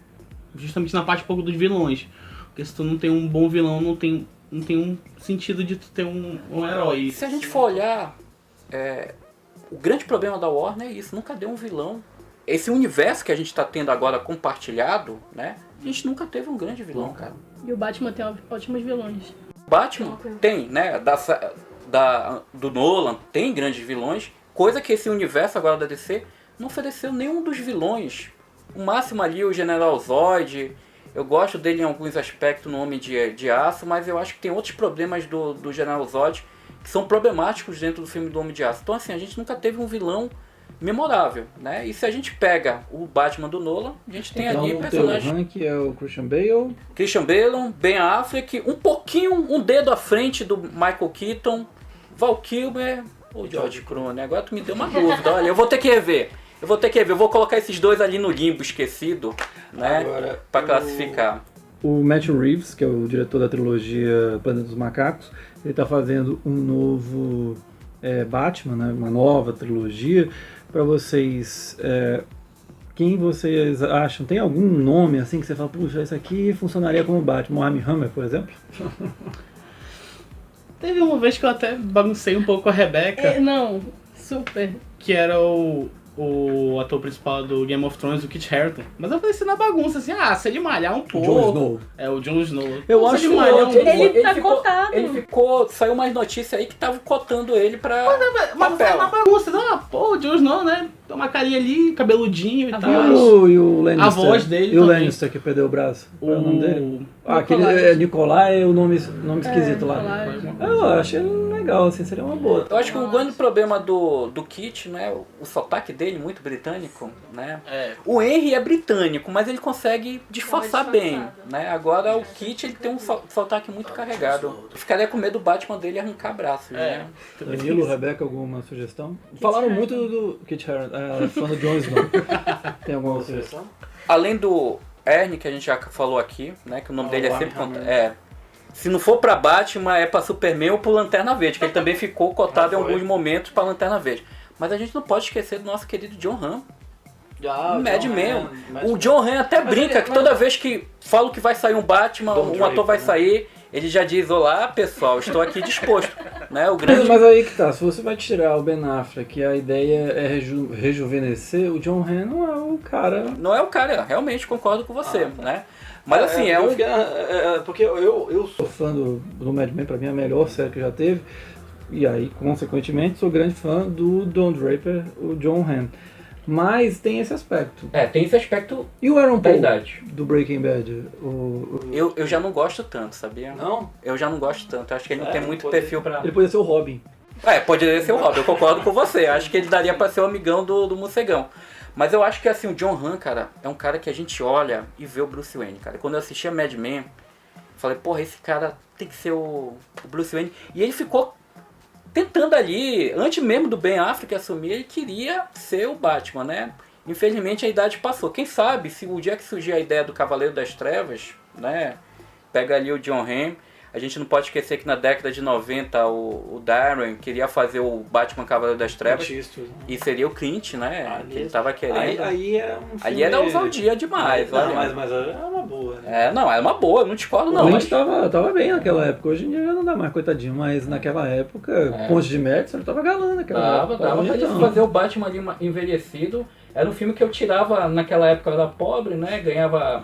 D: justamente na parte um pouco dos vilões. Porque se tu não tem um bom vilão, não tem um sentido de tu ter um herói.
B: Se a gente for olhar, o grande problema da Warner é isso, nunca deu um vilão. Esse universo que a gente está tendo agora compartilhado, né? A gente nunca teve um grande vilão, cara.
C: E o Batman tem ótimos vilões.
B: Batman tem, né? Do Nolan, tem grandes vilões, coisa que esse universo agora da DC não ofereceu nenhum dos vilões. O máximo ali, o General Zod. Eu gosto dele em alguns aspectos no Homem de Aço, mas eu acho que tem outros problemas do General Zod que são problemáticos dentro do filme do Homem de Aço. Então assim, a gente nunca teve um vilão memorável, né? E se a gente pega o Batman do Nolan, a gente tem ali personagens...
A: Então o rank é o Christian Bale,
B: Ben Affleck, um dedo à frente do Michael Keaton, Val Kilmer ou George Clooney. Agora tu me deu uma dúvida, olha, eu vou ter que rever. Eu vou colocar esses dois ali no limbo esquecido, né, para classificar.
A: O Matt Reeves, que é o diretor da trilogia Planeta dos Macacos, ele está fazendo um novo Batman, né, uma nova trilogia. Para vocês, quem vocês acham? Tem algum nome assim que você fala, puxa, esse aqui funcionaria como Batman? O Armie Hammer, por exemplo?
D: Teve uma vez que eu até baguncei um pouco a Rebecca.
C: Não, super.
D: Que era o ator principal do Game of Thrones, o Kit Harington. Mas eu pensei na bagunça, assim, se ele malhar um pouco...
A: Jon Snow.
D: O Jon Snow.
A: Eu acho que
C: ele tá cotado.
B: Ele ficou... Saiu umas notícias aí que estavam cotando ele pra
D: Mas não foi na bagunça. O Jon Snow, né? Tem uma carinha ali, cabeludinho e tal.
A: E o Lannister.
D: A voz dele
A: e o
D: também.
A: Lannister que perdeu o braço. Qual é o nome dele?
C: Nicolai.
A: Nicolai é o nome esquisito lá.
C: Nicolai.
A: Eu achei legal. legal, assim, seria uma boa.
B: Eu acho que o grande problema do Kit, né, o sotaque dele muito britânico, né? O Henry é britânico, mas ele consegue disfarçar bem, né? Agora o Kit, ele tem um sotaque muito carregado. Eu ficaria com medo do Batman dele arrancar braços, né?
A: Danilo, Rebeca, alguma sugestão? Falaram muito do Kit Harington, fã do Jon Snow. Tem alguma sugestão?
B: Além do Ernie, que a gente já falou aqui, né, que o nome dele é sempre... Se não for pra Batman, é pra Superman ou pro Lanterna Verde, que ele também ficou cotado em alguns momentos pra Lanterna Verde. Mas a gente não pode esquecer do nosso querido John Hamm. Mad Men. O John Hamm até brinca que toda vez que falo que vai sair um Batman, um ator vai sair, ele já diz, olá pessoal, estou aqui disposto. Né? O grande...
A: Mas aí que tá, se você vai tirar o Ben Affleck, a ideia é rejuvenescer, o John Hamm não é o cara.
B: Não é o cara, realmente concordo com você, né? Mas assim,
A: porque eu sou fã do Mad Men, pra mim é a melhor série que já teve. E aí, consequentemente, sou grande fã do Don Draper, o John Hamm. Mas tem esse aspecto.
B: Tem esse aspecto.
A: E o Aaron Paul,
B: idade
A: do Breaking Bad?
B: Eu já não gosto tanto, sabia?
A: Não?
B: Eu já não gosto tanto. Acho que ele não tem muito perfil pra...
A: Ele poderia ser o Robin.
B: Poderia ser o Robin, eu concordo com você. Acho que ele daria pra ser o amigão do morcegão. Mas eu acho que assim, o John Hamm, cara, é um cara que a gente olha e vê o Bruce Wayne, cara. Quando eu assisti a Mad Men, falei, porra, esse cara tem que ser o Bruce Wayne. E ele ficou tentando ali, antes mesmo do Ben Affleck assumir, ele queria ser o Batman, né? Infelizmente a idade passou. Quem sabe, se o dia que surgir a ideia do Cavaleiro das Trevas, né? Pega ali o John Hamm. A gente não pode esquecer que na década de 90 o Darren queria fazer o Batman Cavaleiro das Trevas. E seria o Clint, né? Que ele tava querendo.
A: Aí era um filme...
B: Ali era ousadia demais.
A: Mas era uma boa, né?
B: Era uma boa, não discordo não.
A: O Clint tava bem naquela época. Hoje em dia não dá mais, coitadinho. Mas naquela época, Ponte de Madison, ele tava galã naquela época.
B: Dava pra ele fazer o Batman ali envelhecido. Era um filme que eu tirava, naquela época eu era pobre, né? Ganhava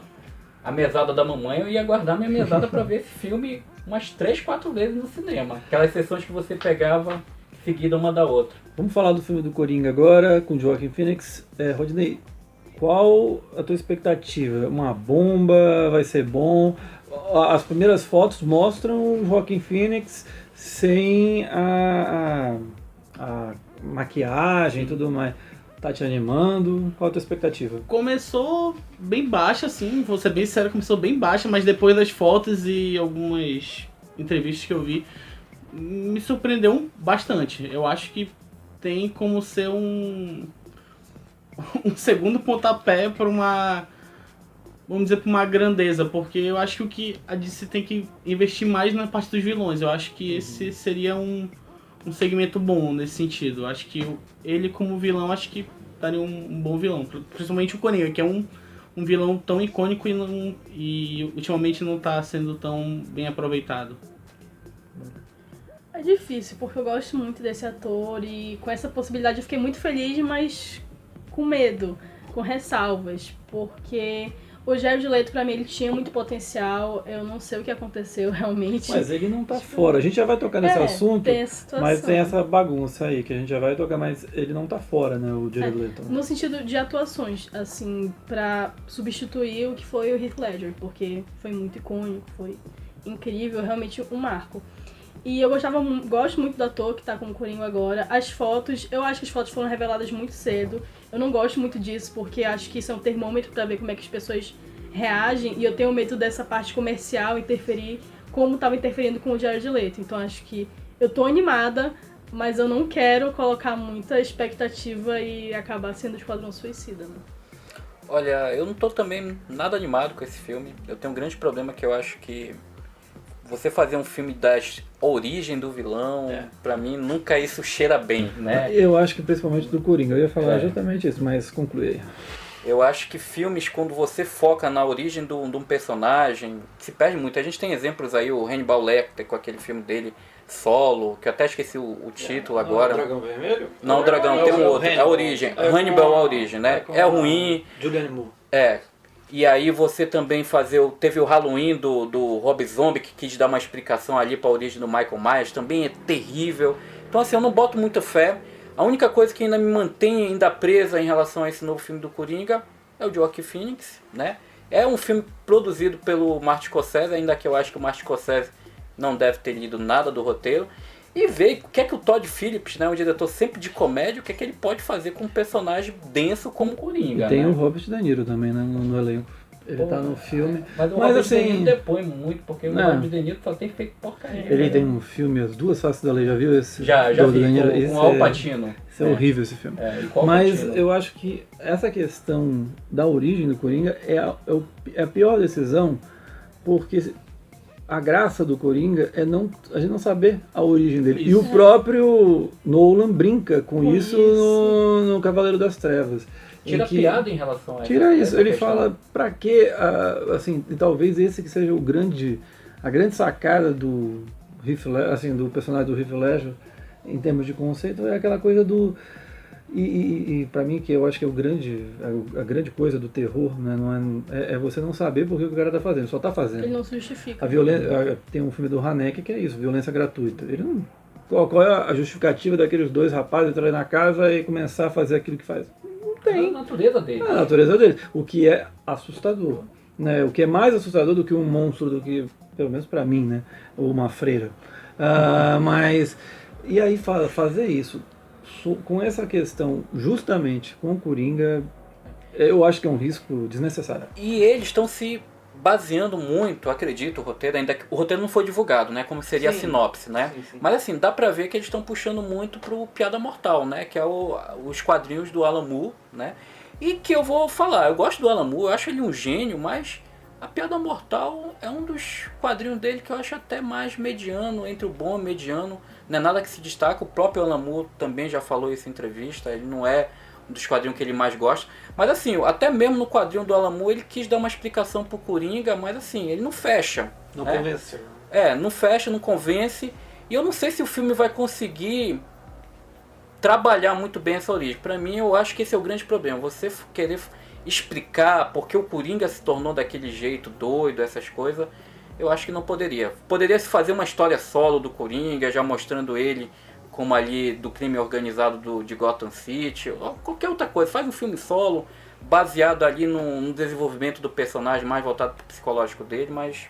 B: a mesada da mamãe. Eu ia guardar minha mesada pra ver esse filme umas 3, 4 vezes no cinema. Aquelas sessões que você pegava seguida uma da outra.
A: Vamos falar do filme do Coringa agora, com Joaquin Phoenix. Rodney, qual a tua expectativa? Uma bomba? Vai ser bom? As primeiras fotos mostram o Joaquin Phoenix sem a maquiagem e tudo mais. Tá te animando? Qual a tua expectativa?
D: Começou bem baixa, assim, vou ser bem sério, começou bem baixa, mas depois das fotos e algumas entrevistas que eu vi, me surpreendeu bastante. Eu acho que tem como ser um segundo pontapé para uma, vamos dizer, para uma grandeza, porque eu acho que o que a DC tem que investir mais na parte dos vilões. Eu acho que esse seria um segmento bom nesse sentido. Eu acho que ele como vilão, acho que daria um bom vilão. Principalmente o Coringa, que é um vilão tão icônico e ultimamente não está sendo tão bem aproveitado.
C: É difícil, porque eu gosto muito desse ator e com essa possibilidade eu fiquei muito feliz, mas com medo, com ressalvas, porque o Jared Leto, pra mim, ele tinha muito potencial, eu não sei o que aconteceu realmente.
A: Mas ele não tá fora, a gente já vai tocar nesse assunto, mas tem essa bagunça aí, que a gente já vai tocar, mas ele não tá fora, né, o Jared Leto.
C: No sentido de atuações, assim, pra substituir o que foi o Heath Ledger, porque foi muito icônico, foi incrível, realmente um marco. E eu gosto muito do ator que tá com o Coringa agora. As fotos, eu acho que as fotos foram reveladas muito cedo. Eu não gosto muito disso, porque acho que isso é um termômetro pra ver como é que as pessoas reagem. E eu tenho medo dessa parte comercial interferir, como tava interferindo com o Jared Leto. Então acho que eu tô animada, mas eu não quero colocar muita expectativa e acabar sendo o Esquadrão Suicida, né?
B: Olha, eu não tô também nada animado com esse filme. Eu tenho um grande problema que eu acho que você fazer um filme das origem do vilão, pra mim nunca isso cheira bem, né?
A: Eu acho que principalmente do Coringa, eu ia falar exatamente isso, mas conclui aí.
B: Eu acho que filmes, quando você foca na origem de um personagem, se perde muito. A gente tem exemplos aí, o Hannibal Lecter com aquele filme dele, Solo, que eu até esqueci o título agora.
A: O Dragão Vermelho?
B: Não, o Dragão, tem um outro, é a origem. Hannibal é a origem, né? É ruim.
A: Julianne Moore.
B: E aí você também teve o Halloween do Rob Zombie, que quis dar uma explicação ali para a origem do Michael Myers, também é terrível. Então assim, eu não boto muita fé. A única coisa que ainda me mantém ainda presa em relação a esse novo filme do Coringa é o Joaquin Phoenix, né? É um filme produzido pelo Martin Scorsese, ainda que eu acho que o Martin Scorsese não deve ter lido nada do roteiro. e ver o que é que o Todd Phillips, né, um diretor sempre de comédia, o que é que ele pode fazer com um personagem denso como o Coringa.
A: E tem
B: né?
A: o Robert De Niro também, né, no elenco. Ele tá no filme.
B: Mas o
A: Mas,
B: Robert
A: assim,
B: De Niro depõe muito, porque o
A: não.
B: Robert De Niro só tem feito porcaria.
A: Ele
B: né?
A: tem um filme, As Duas Faces da Lei, já viu esse?
B: Já
A: do
B: vi,
A: De Niro?
B: com
A: Esse
B: o Al Pacino.
A: Esse é horrível, esse filme.
B: É, e com o Al
A: Mas
B: Pacino.
A: eu acho que essa questão da origem do Coringa é a pior decisão, porque a graça do Coringa é a gente não saber a origem dele.
D: Isso.
A: E o próprio Nolan brinca com
C: Com
A: isso,
C: isso.
A: no Cavaleiro das Trevas.
B: Tira
A: em que-
B: piada em relação a
A: Tira isso,
B: essa
A: ele
B: questão.
A: fala pra quê, assim, e talvez esse que seja a grande sacada do Heath Ledger, assim, do personagem do Heath Ledger, em termos de conceito, é aquela coisa do... E para mim, que eu acho que é a grande coisa do terror, né, não é você não saber por que o cara tá fazendo, só tá fazendo.
C: Ele não se justifica.
A: A violência, tem um filme do Haneke que é isso, violência gratuita. Ele não... Qual é a justificativa daqueles dois rapazes entrarem na casa e começar a fazer aquilo que faz? Não
B: É
A: tem.
B: a natureza dele.
A: É a natureza dele. O que é assustador. Né? O que é mais assustador do que um monstro, do que, pelo menos pra mim, né? Ou uma freira. Mas, e aí fazer isso com essa questão, justamente com o Coringa, eu acho que é um risco desnecessário.
B: E eles estão se baseando muito, acredito, o roteiro, ainda que o roteiro não foi divulgado, né? Como seria a
D: Sim.
B: sinopse, né?
D: Sim.
B: Mas assim, dá pra ver que eles estão puxando muito pro Piada Mortal, né? Que é os quadrinhos do Alan Moore, né? E que eu vou falar, eu gosto do Alan Moore, eu acho ele um gênio, mas a Piada Mortal é um dos quadrinhos dele que eu acho até mais mediano, entre o bom e o mediano. Não é nada que se destaca, o próprio Alan Moore também já falou isso em entrevista, ele não é um dos quadrinhos que ele mais gosta. Mas assim, até mesmo no quadrinho do Alan Moore, ele quis dar uma explicação pro Coringa, mas assim, ele não fecha.
A: Não
B: né?
A: convenceu.
B: Não fecha, não convence. E eu não sei se o filme vai conseguir trabalhar muito bem essa origem. Pra mim, eu acho que esse é o grande problema. Você querer explicar por que o Coringa se tornou daquele jeito doido, essas coisas, eu acho que não poderia. Poderia se fazer uma história solo do Coringa, já mostrando ele como ali do crime organizado de Gotham City, ou qualquer outra coisa. Faz um filme solo, baseado ali no desenvolvimento do personagem, mais voltado pro psicológico dele, mas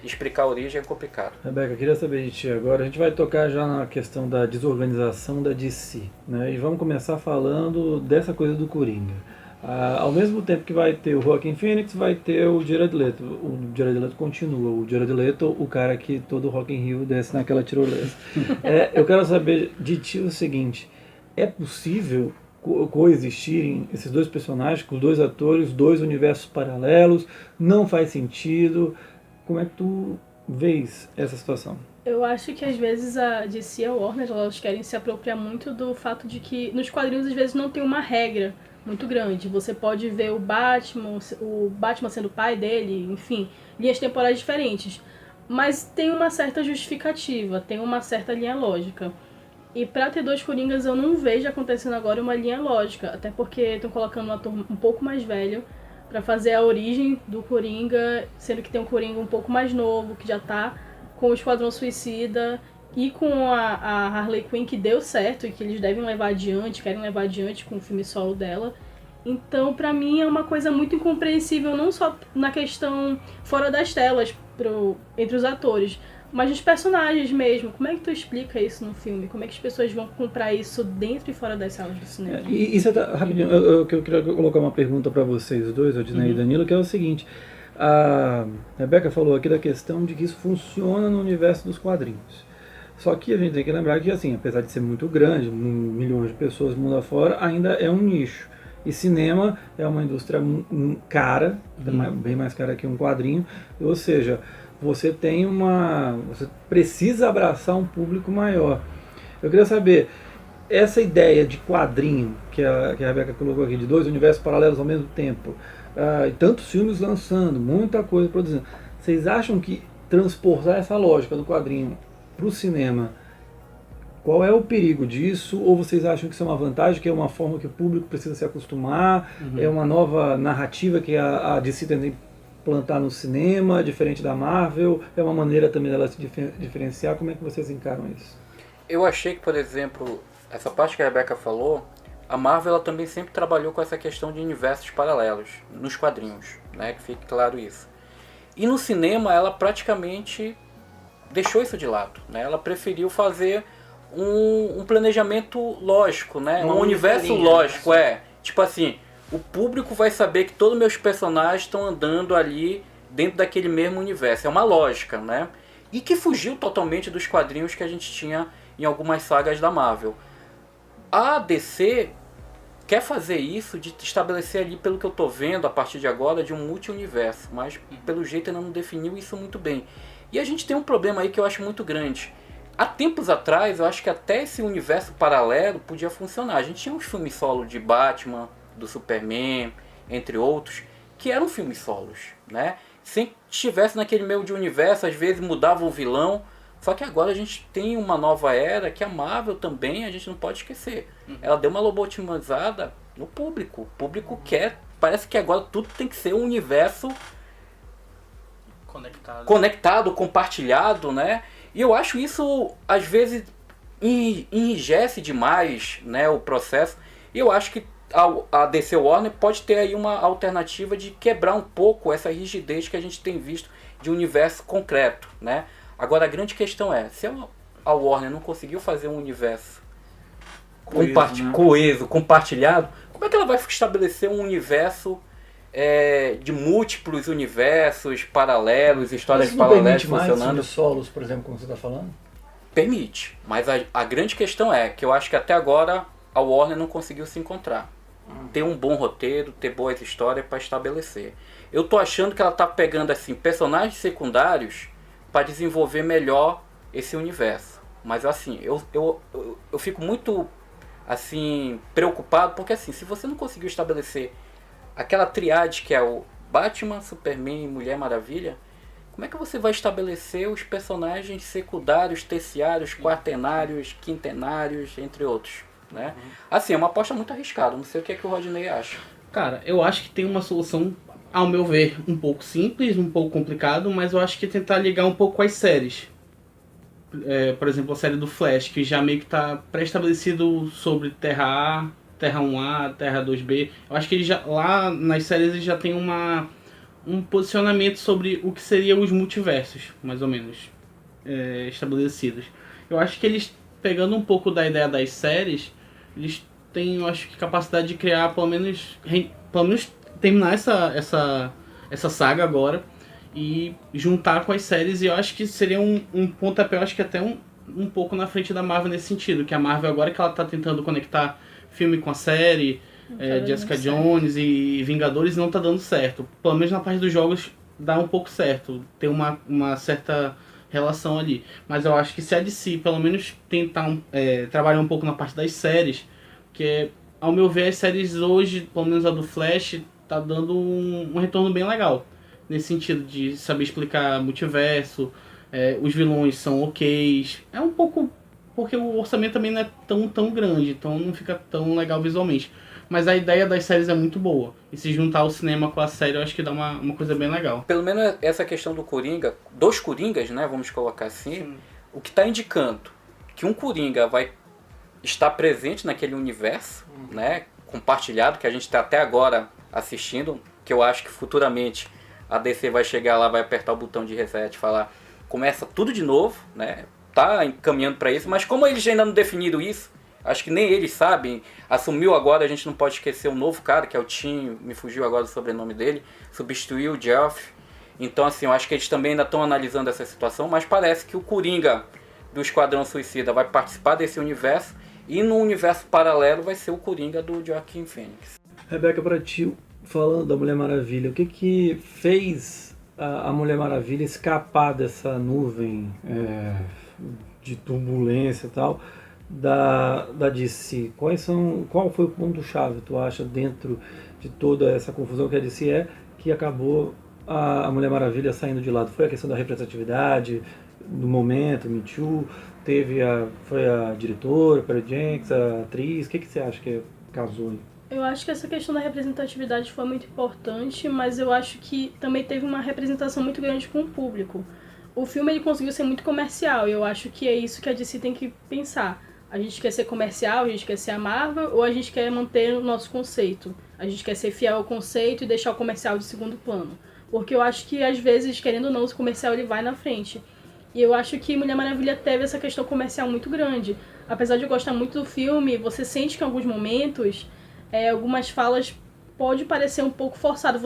B: explicar a origem é complicado.
A: Rebeca, eu queria saber de ti agora. A gente vai tocar já na questão da desorganização da DC, né? E vamos começar falando dessa coisa do Coringa. Ao mesmo tempo que vai ter o Joaquin Phoenix, vai ter o Jared Leto. O Jared Leto continua. O Jared Leto, o cara que todo Rock in Rio desce naquela tirolesa. Eu quero saber de ti o seguinte: é possível coexistirem esses dois personagens, com os dois atores, dois universos paralelos? Não faz sentido? Como é que tu vês essa situação?
C: Eu acho que às vezes a DC e a Warner, elas querem se apropriar muito do fato de que nos quadrinhos às vezes não tem uma regra muito grande. Você pode ver o Batman sendo o pai dele, enfim, linhas temporais diferentes. Mas tem uma certa justificativa, tem uma certa linha lógica. E pra ter dois Coringas eu não vejo acontecendo agora uma linha lógica, até porque estão colocando um ator um pouco mais velho pra fazer a origem do Coringa, sendo que tem um Coringa um pouco mais novo, que já tá com o Esquadrão Suicida e com a Harley Quinn, que deu certo e que eles devem levar adiante, querem levar adiante com o filme solo dela. Então, pra mim, é uma coisa muito incompreensível, não só na questão fora das telas, entre os atores, mas nos personagens mesmo. Como é que tu explica isso no filme? Como é que as pessoas vão comprar isso dentro e fora das salas do cinema?
A: E você tá, rapidinho, eu queria colocar uma pergunta para vocês dois, a Disney e Danilo, que é o seguinte: a Rebeca falou aqui da questão de que isso funciona no universo dos quadrinhos. Só que a gente tem que lembrar que, assim, apesar de ser muito grande, milhões de pessoas mundo afora, ainda é um nicho. E cinema é uma indústria cara, bem mais cara que um quadrinho, ou seja, você precisa abraçar um público maior. Eu queria saber, essa ideia de quadrinho que a Rebeca colocou aqui, de dois universos paralelos ao mesmo tempo, e tantos filmes lançando, muita coisa produzindo, vocês acham que transportar essa lógica do quadrinho para o cinema, qual é o perigo disso? Ou vocês acham que isso é uma vantagem, que é uma forma que o público precisa se acostumar, é uma nova narrativa que a DC tem que plantar no cinema, diferente da Marvel, é uma maneira também dela se diferenciar? Como é que vocês encaram isso?
B: Eu achei que, por exemplo, essa parte que a Rebeca falou, a Marvel ela também sempre trabalhou com essa questão de universos paralelos, nos quadrinhos, né? Que fique claro isso. E no cinema ela praticamente deixou isso de lado, né? Ela preferiu fazer um planejamento lógico, né? Um universo
E: linha,
B: lógico, Tipo assim, o público vai saber que todos os meus personagens estão andando ali dentro daquele mesmo universo. É uma lógica, né? E que fugiu totalmente dos quadrinhos que a gente tinha em algumas sagas da Marvel. A DC quer fazer isso, de estabelecer ali, pelo que eu tô vendo a partir de agora, de um multi-universo. Mas pelo jeito ainda não definiu isso muito bem. E a gente tem um problema aí que eu acho muito grande. Há tempos atrás, eu acho que até esse universo paralelo podia funcionar. A gente tinha uns filmes solo de Batman, do Superman, entre outros, que eram filmes solos, né? Sem que estivesse naquele meio de universo, às vezes mudava o vilão. Só que agora a gente tem uma nova era que a Marvel também, a gente não pode esquecer. Ela deu uma lobotomizada no público. O público quer, parece que agora tudo tem que ser um universo conectado, compartilhado, né? E eu acho isso, às vezes, enrijece demais, né, o processo. E eu acho que a DC Warner pode ter aí uma alternativa de quebrar um pouco essa rigidez que a gente tem visto de universo concreto, né? Agora a grande questão é, se a Warner não conseguiu fazer um universo coeso, compartilhado, como é que ela vai estabelecer um universo de múltiplos universos paralelos, histórias paralelas funcionando?
E: Mais solos, por exemplo, como você está falando?
B: Permite, mas a grande questão é que eu acho que até agora a Warner não conseguiu se encontrar. Ter um bom roteiro, ter boas histórias para estabelecer. Eu tô achando que ela tá pegando assim personagens secundários para desenvolver melhor esse universo. Mas assim, eu fico muito assim preocupado porque assim, se você não conseguiu estabelecer aquela triade que é o Batman, Superman e Mulher Maravilha, como é que você vai estabelecer os personagens secundários, terciários, quaternários, quintenários, entre outros, né? Assim, é uma aposta muito arriscada, não sei o que é que o Rodney acha.
D: Cara, eu acho que tem uma solução, ao meu ver, um pouco simples, um pouco complicado, mas eu acho que é tentar ligar um pouco com as séries. Por exemplo, a série do Flash, que já meio que está pré-estabelecido sobre Terra A, Terra 1A, Terra 2B. Eu acho que ele já, lá nas séries ele já tem um posicionamento sobre o que seriam os multiversos, mais ou menos, estabelecidos. Eu acho que eles, pegando um pouco da ideia das séries, eles têm, eu acho que, capacidade de criar, pelo menos terminar essa saga agora e juntar com as séries, e eu acho que seria um pontapé, eu acho que até um pouco na frente da Marvel nesse sentido, que a Marvel agora que ela está tentando conectar filme com a série, Jessica Jones e Vingadores, não tá dando certo. Pelo menos na parte dos jogos dá um pouco certo, tem uma certa relação ali. Mas eu acho que se a DC pelo menos tentar trabalhar um pouco na parte das séries, que ao meu ver as séries hoje, pelo menos a do Flash, tá dando um retorno bem legal. Nesse sentido de saber explicar multiverso, os vilões são ok's. É um pouco porque o orçamento também não é tão grande, então não fica tão legal visualmente. Mas a ideia das séries é muito boa. E se juntar o cinema com a série, eu acho que dá uma coisa bem legal.
B: Pelo menos essa questão do Coringa, dos Coringas, né, vamos colocar assim, sim, o que está indicando que um Coringa vai estar presente naquele universo, né, compartilhado, que a gente está até agora assistindo, que eu acho que futuramente a DC vai chegar lá, vai apertar o botão de reset e falar, começa tudo de novo, né, tá encaminhando para isso, mas como eles ainda não definiram isso, acho que nem eles sabem, assumiu agora, a gente não pode esquecer um novo cara, que é o Tim, me fugiu agora o sobrenome dele, substituiu o Geoff. Então assim, eu acho que eles também ainda estão analisando essa situação, mas parece que o Coringa do Esquadrão Suicida vai participar desse universo, e no universo paralelo vai ser o Coringa do Joaquin Phoenix.
A: Rebeca, para ti, falando da Mulher Maravilha, o que fez a Mulher Maravilha escapar dessa nuvem de turbulência e tal, da DC? Qual foi o ponto-chave, tu acha, dentro de toda essa confusão que a DC que acabou a Mulher Maravilha saindo de lado? Foi a questão da representatividade, do momento, Me Too, foi a diretora, Patty Jenkins, a atriz, o que você acha que casou aí?
C: Eu acho que essa questão da representatividade foi muito importante, mas eu acho que também teve uma representação muito grande com o público. O filme ele conseguiu ser muito comercial, e eu acho que é isso que a DC tem que pensar. A gente quer ser comercial, a gente quer ser a Marvel, ou a gente quer manter o nosso conceito? A gente quer ser fiel ao conceito e deixar o comercial de segundo plano. Porque eu acho que, às vezes, querendo ou não, o comercial ele vai na frente. E eu acho que Mulher Maravilha teve essa questão comercial muito grande. apesar de eu gostar muito do filme, você sente que em alguns momentos, algumas falas pode parecer um pouco forçado.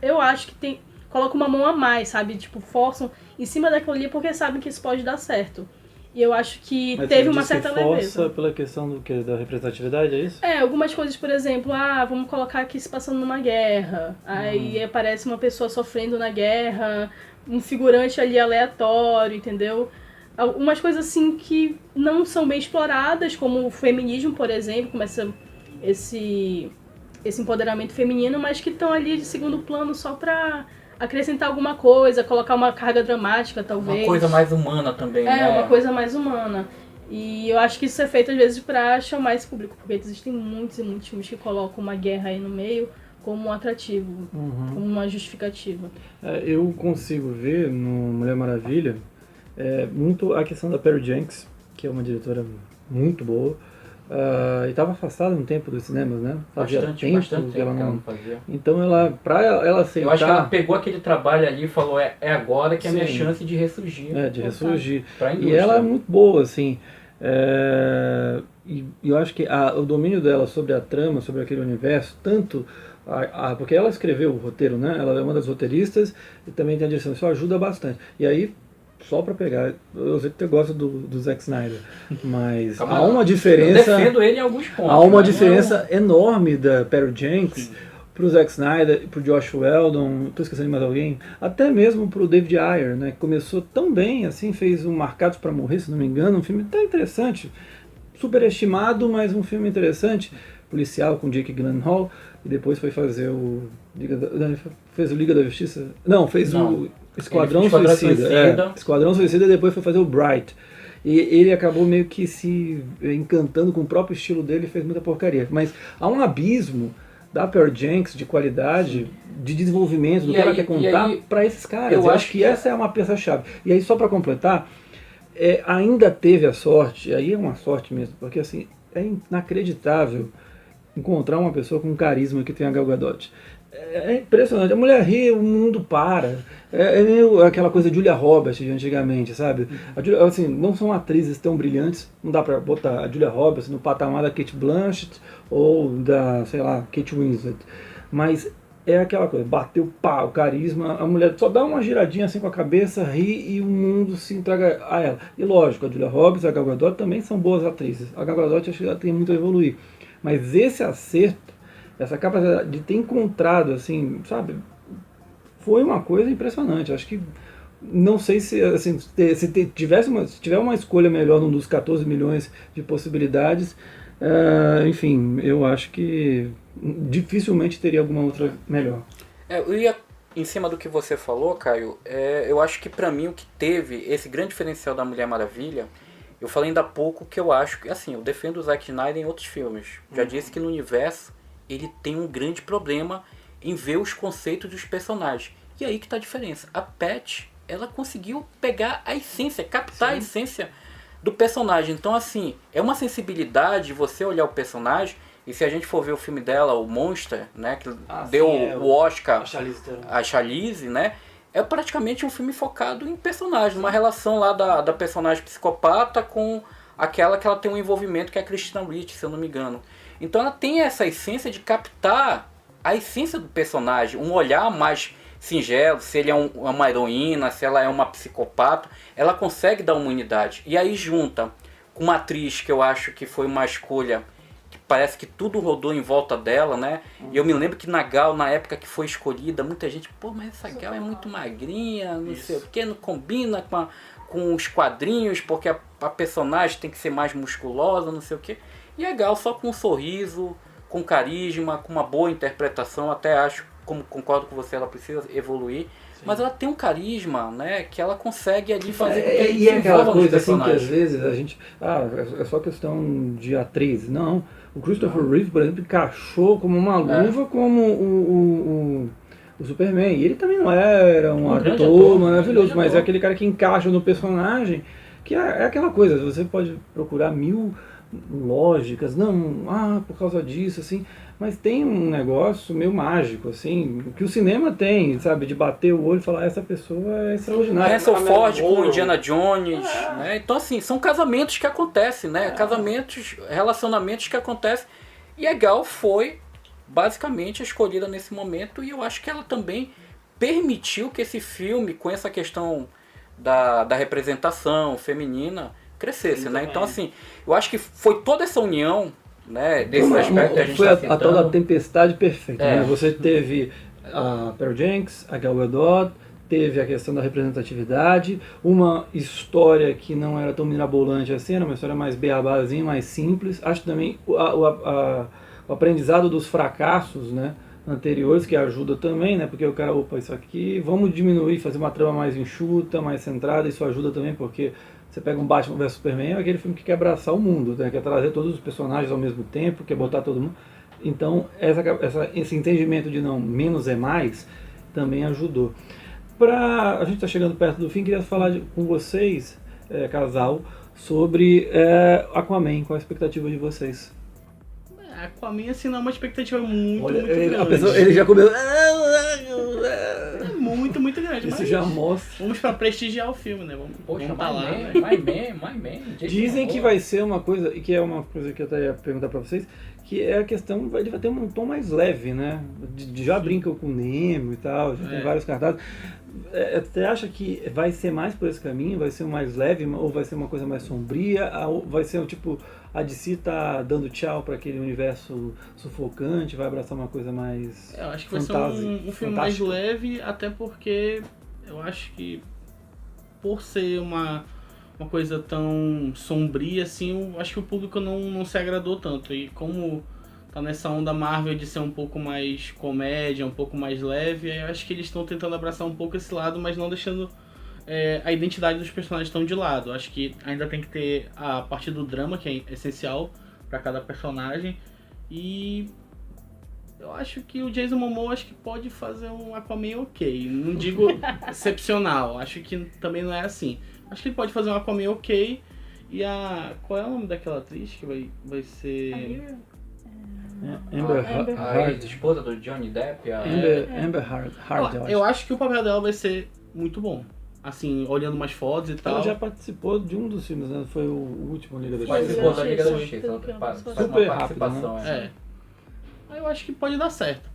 C: Eu acho que coloca uma mão a mais, sabe? Tipo, forçam em cima daquilo ali porque sabem que isso pode dar certo. E eu acho que
A: Mas
C: teve uma certa
A: força
C: leveza.
A: pela questão do quê? Da representatividade, é isso?
C: Algumas coisas, por exemplo, vamos colocar aqui se passando numa guerra. Aí aparece uma pessoa sofrendo na guerra, um figurante ali aleatório, entendeu? Umas coisas assim que não são bem exploradas, como o feminismo, por exemplo, começa esse empoderamento feminino, mas que estão ali de segundo plano só pra acrescentar alguma coisa, colocar uma carga dramática, talvez.
B: Uma coisa mais humana também, né?
C: Uma coisa mais humana. E eu acho que isso é feito às vezes pra chamar esse público, porque existem muitos e muitos filmes que colocam uma guerra aí no meio como um atrativo, como uma justificativa.
A: Eu consigo ver no Mulher Maravilha muito a questão da Patty Jenkins, que é uma diretora muito boa, e estava afastada um tempo dos cinemas, né? Fazia
B: Bastante
A: tempo que ela não
B: fazia.
A: Então pra ela aceitar...
B: Eu acho que ela pegou aquele trabalho ali e falou, é agora que é a minha chance de ressurgir.
A: De ressurgir.
B: Pra
A: E
B: indústria.
A: ela é muito boa, assim. E eu acho que o domínio dela sobre a trama, sobre aquele universo, tanto... porque ela escreveu o roteiro, né? Ela é uma das roteiristas e também tem a direção. Isso ajuda bastante. E aí, só pra pegar... Eu sei que você gosta do Zack Snyder, mas há uma diferença...
B: Eu defendo ele em alguns pontos.
A: Há uma diferença enorme da Patty Jenkins pro Zack Snyder, pro Josh Whedon, tô esquecendo de mais alguém, até mesmo pro David Ayer, né? Que começou tão bem, assim, fez um Marcados pra Morrer, se não me engano, um filme tão interessante, superestimado, mas um filme interessante, policial com Jake Gyllenhaal, e depois foi fazer fez o Liga da Justiça? Não, o Esquadrão Suicida. Esquadrão Suicida e depois foi fazer o Bright. E ele acabou meio que se encantando com o próprio estilo dele e fez muita porcaria. Mas há um abismo da Patty Jenkins de qualidade, de desenvolvimento, do que ela quer contar para esses caras. Eu acho que essa é uma peça-chave. E aí, só para completar, ainda teve a sorte, aí é uma sorte mesmo, porque assim, é inacreditável encontrar uma pessoa com carisma que tem a Gal Gadot. É impressionante. A mulher ri, o mundo para. É meio aquela coisa de Julia Roberts de antigamente, sabe? Assim, não são atrizes tão brilhantes, não dá pra botar a Julia Roberts no patamar da Cate Blanchett ou da, sei lá, Kate Winslet. Mas é aquela coisa, bateu pá, o carisma, a mulher só dá uma giradinha assim com a cabeça, ri e o mundo se entrega a ela. E lógico, a Julia Roberts e a Gal Gadot também são boas atrizes. A Gal Gadot acho que ela tem muito a evoluir. Mas esse acerto, essa capacidade de ter encontrado, assim, sabe, foi uma coisa impressionante. Acho que, não sei se, assim, se tiver uma escolha melhor num dos 14 milhões de possibilidades, enfim, eu acho que dificilmente teria alguma outra melhor.
B: Eu ia, em cima do que você falou, Caio, eu acho que pra mim o que teve esse grande diferencial da Mulher Maravilha, eu falei ainda há pouco que eu acho que, assim, eu defendo o Zack Snyder em outros filmes. Já disse que no universo ele tem um grande problema em ver os conceitos dos personagens. E aí que tá a diferença. A Patty, ela conseguiu pegar a essência, captar a essência do personagem. Então, assim, é uma sensibilidade você olhar o personagem, e se a gente for ver o filme dela, o Monster, né, que deu o Oscar a Charlize, né, é praticamente um filme focado em personagem, uma relação lá da personagem psicopata com aquela que ela tem um envolvimento, que é a Christina Ricci, se eu não me engano. Então ela tem essa essência de captar a essência do personagem, um olhar mais singelo, se ele é uma heroína, se ela é uma psicopata, ela consegue dar uma unidade. E aí junta com uma atriz que eu acho que foi uma escolha, que parece que tudo rodou em volta dela, né? E eu me lembro que na Gal, na época que foi escolhida, muita gente, mas essa Gal é muito magrinha, não sei o que, não combina com os quadrinhos, porque a personagem tem que ser mais musculosa, não sei o que. E a Gal só com um sorriso, com carisma, com uma boa interpretação, até acho, como concordo com você, ela precisa evoluir. Sim. Mas ela tem um carisma, né, que ela consegue ali fazer...
A: E é aquela coisa assim que às vezes a gente... é só questão de atriz. Não, o Christopher Reeve, por exemplo, encaixou como uma luva como o Superman. E ele também não era um ator maravilhoso, mas é aquele cara que encaixa no personagem, que é aquela coisa, você pode procurar mil lógicas, não, por causa disso, assim, mas tem um negócio meio mágico, assim, que o cinema tem, sabe, de bater o olho e falar, essa pessoa é extraordinária.
B: Harrison Ford com Indiana Jones, né? Então assim, são casamentos que acontecem, né? Casamentos, relacionamentos que acontecem. E a Gal foi basicamente escolhida nesse momento e eu acho que ela também permitiu que esse filme, com essa questão da representação feminina, crescesse, né? Então assim, eu acho que foi toda essa união, né, desse aspecto que a gente
A: foi
B: está
A: a tal da
B: citando.
A: tempestade perfeita,
B: É.
A: né? Você teve a Pearl Jenks, a Gal Gadot, teve a questão da representatividade, uma história que não era tão mirabolante assim, era uma história mais beabazinha, mais simples. Acho também o aprendizado dos fracassos, né, anteriores, que ajuda também, né, porque o cara, opa, isso aqui, vamos diminuir, fazer uma trama mais enxuta, mais centrada, isso ajuda também, porque você pega um Batman vs Superman, é aquele filme que quer abraçar o mundo, né, quer trazer todos os personagens ao mesmo tempo, quer botar todo mundo. Então, esse entendimento de não, menos é mais, também ajudou. A gente está chegando perto do fim, queria falar com vocês, casal, sobre Aquaman, qual a expectativa de vocês?
D: Aquaman, assim, não é uma expectativa muito,
A: Olha,
D: muito grande.
A: a pessoa, ele já começou...
D: É muito, muito grande.
A: Isso
D: mas
A: já mostra.
D: vamos pra prestigiar o filme, né?
B: Poxa,
D: vamos tá lá, né?
B: My Man.
A: Dizem que vai ser uma coisa, e que é uma coisa que eu até ia perguntar pra vocês, que é a questão, ele vai ter um tom mais leve, né? Já brinca com o Nemo e tal, já tem vários cartazes. Você acha que vai ser mais por esse caminho? Vai ser mais leve ou vai ser uma coisa mais sombria? Vai ser tipo, a DC tá dando tchau para aquele universo sufocante, vai abraçar uma coisa mais
D: Eu acho que vai ser um filme mais leve, até porque eu acho que por ser uma coisa tão sombria assim, eu acho que o público não se agradou tanto. E como tá nessa onda Marvel de ser um pouco mais comédia, um pouco mais leve, eu acho que eles estão tentando abraçar um pouco esse lado, mas não deixando a identidade dos personagens tão de lado. Acho que ainda tem que ter a parte do drama, que é essencial para cada personagem. E eu acho que o Jason Momoa acho que pode fazer um Aquaman ok. Não digo excepcional, acho que também não é assim. Acho que ele pode fazer um Aquaman ok. E qual é o nome daquela atriz que vai ser...
A: Amber
B: A
A: Heard.
B: esposa do Johnny Depp,
A: Amber Heard,
D: Eu acho que o papel dela vai ser muito bom. Assim, olhando mais fotos e tal.
A: Ela já participou de um dos filmes, né? Foi o último Liga da
B: Mas
A: Justiça.
B: esposa da Liga da
C: Sim,
B: Justiça, ela
C: super
B: faz
A: rápido,
B: uma participação.
A: né?
D: Eu acho que pode dar certo,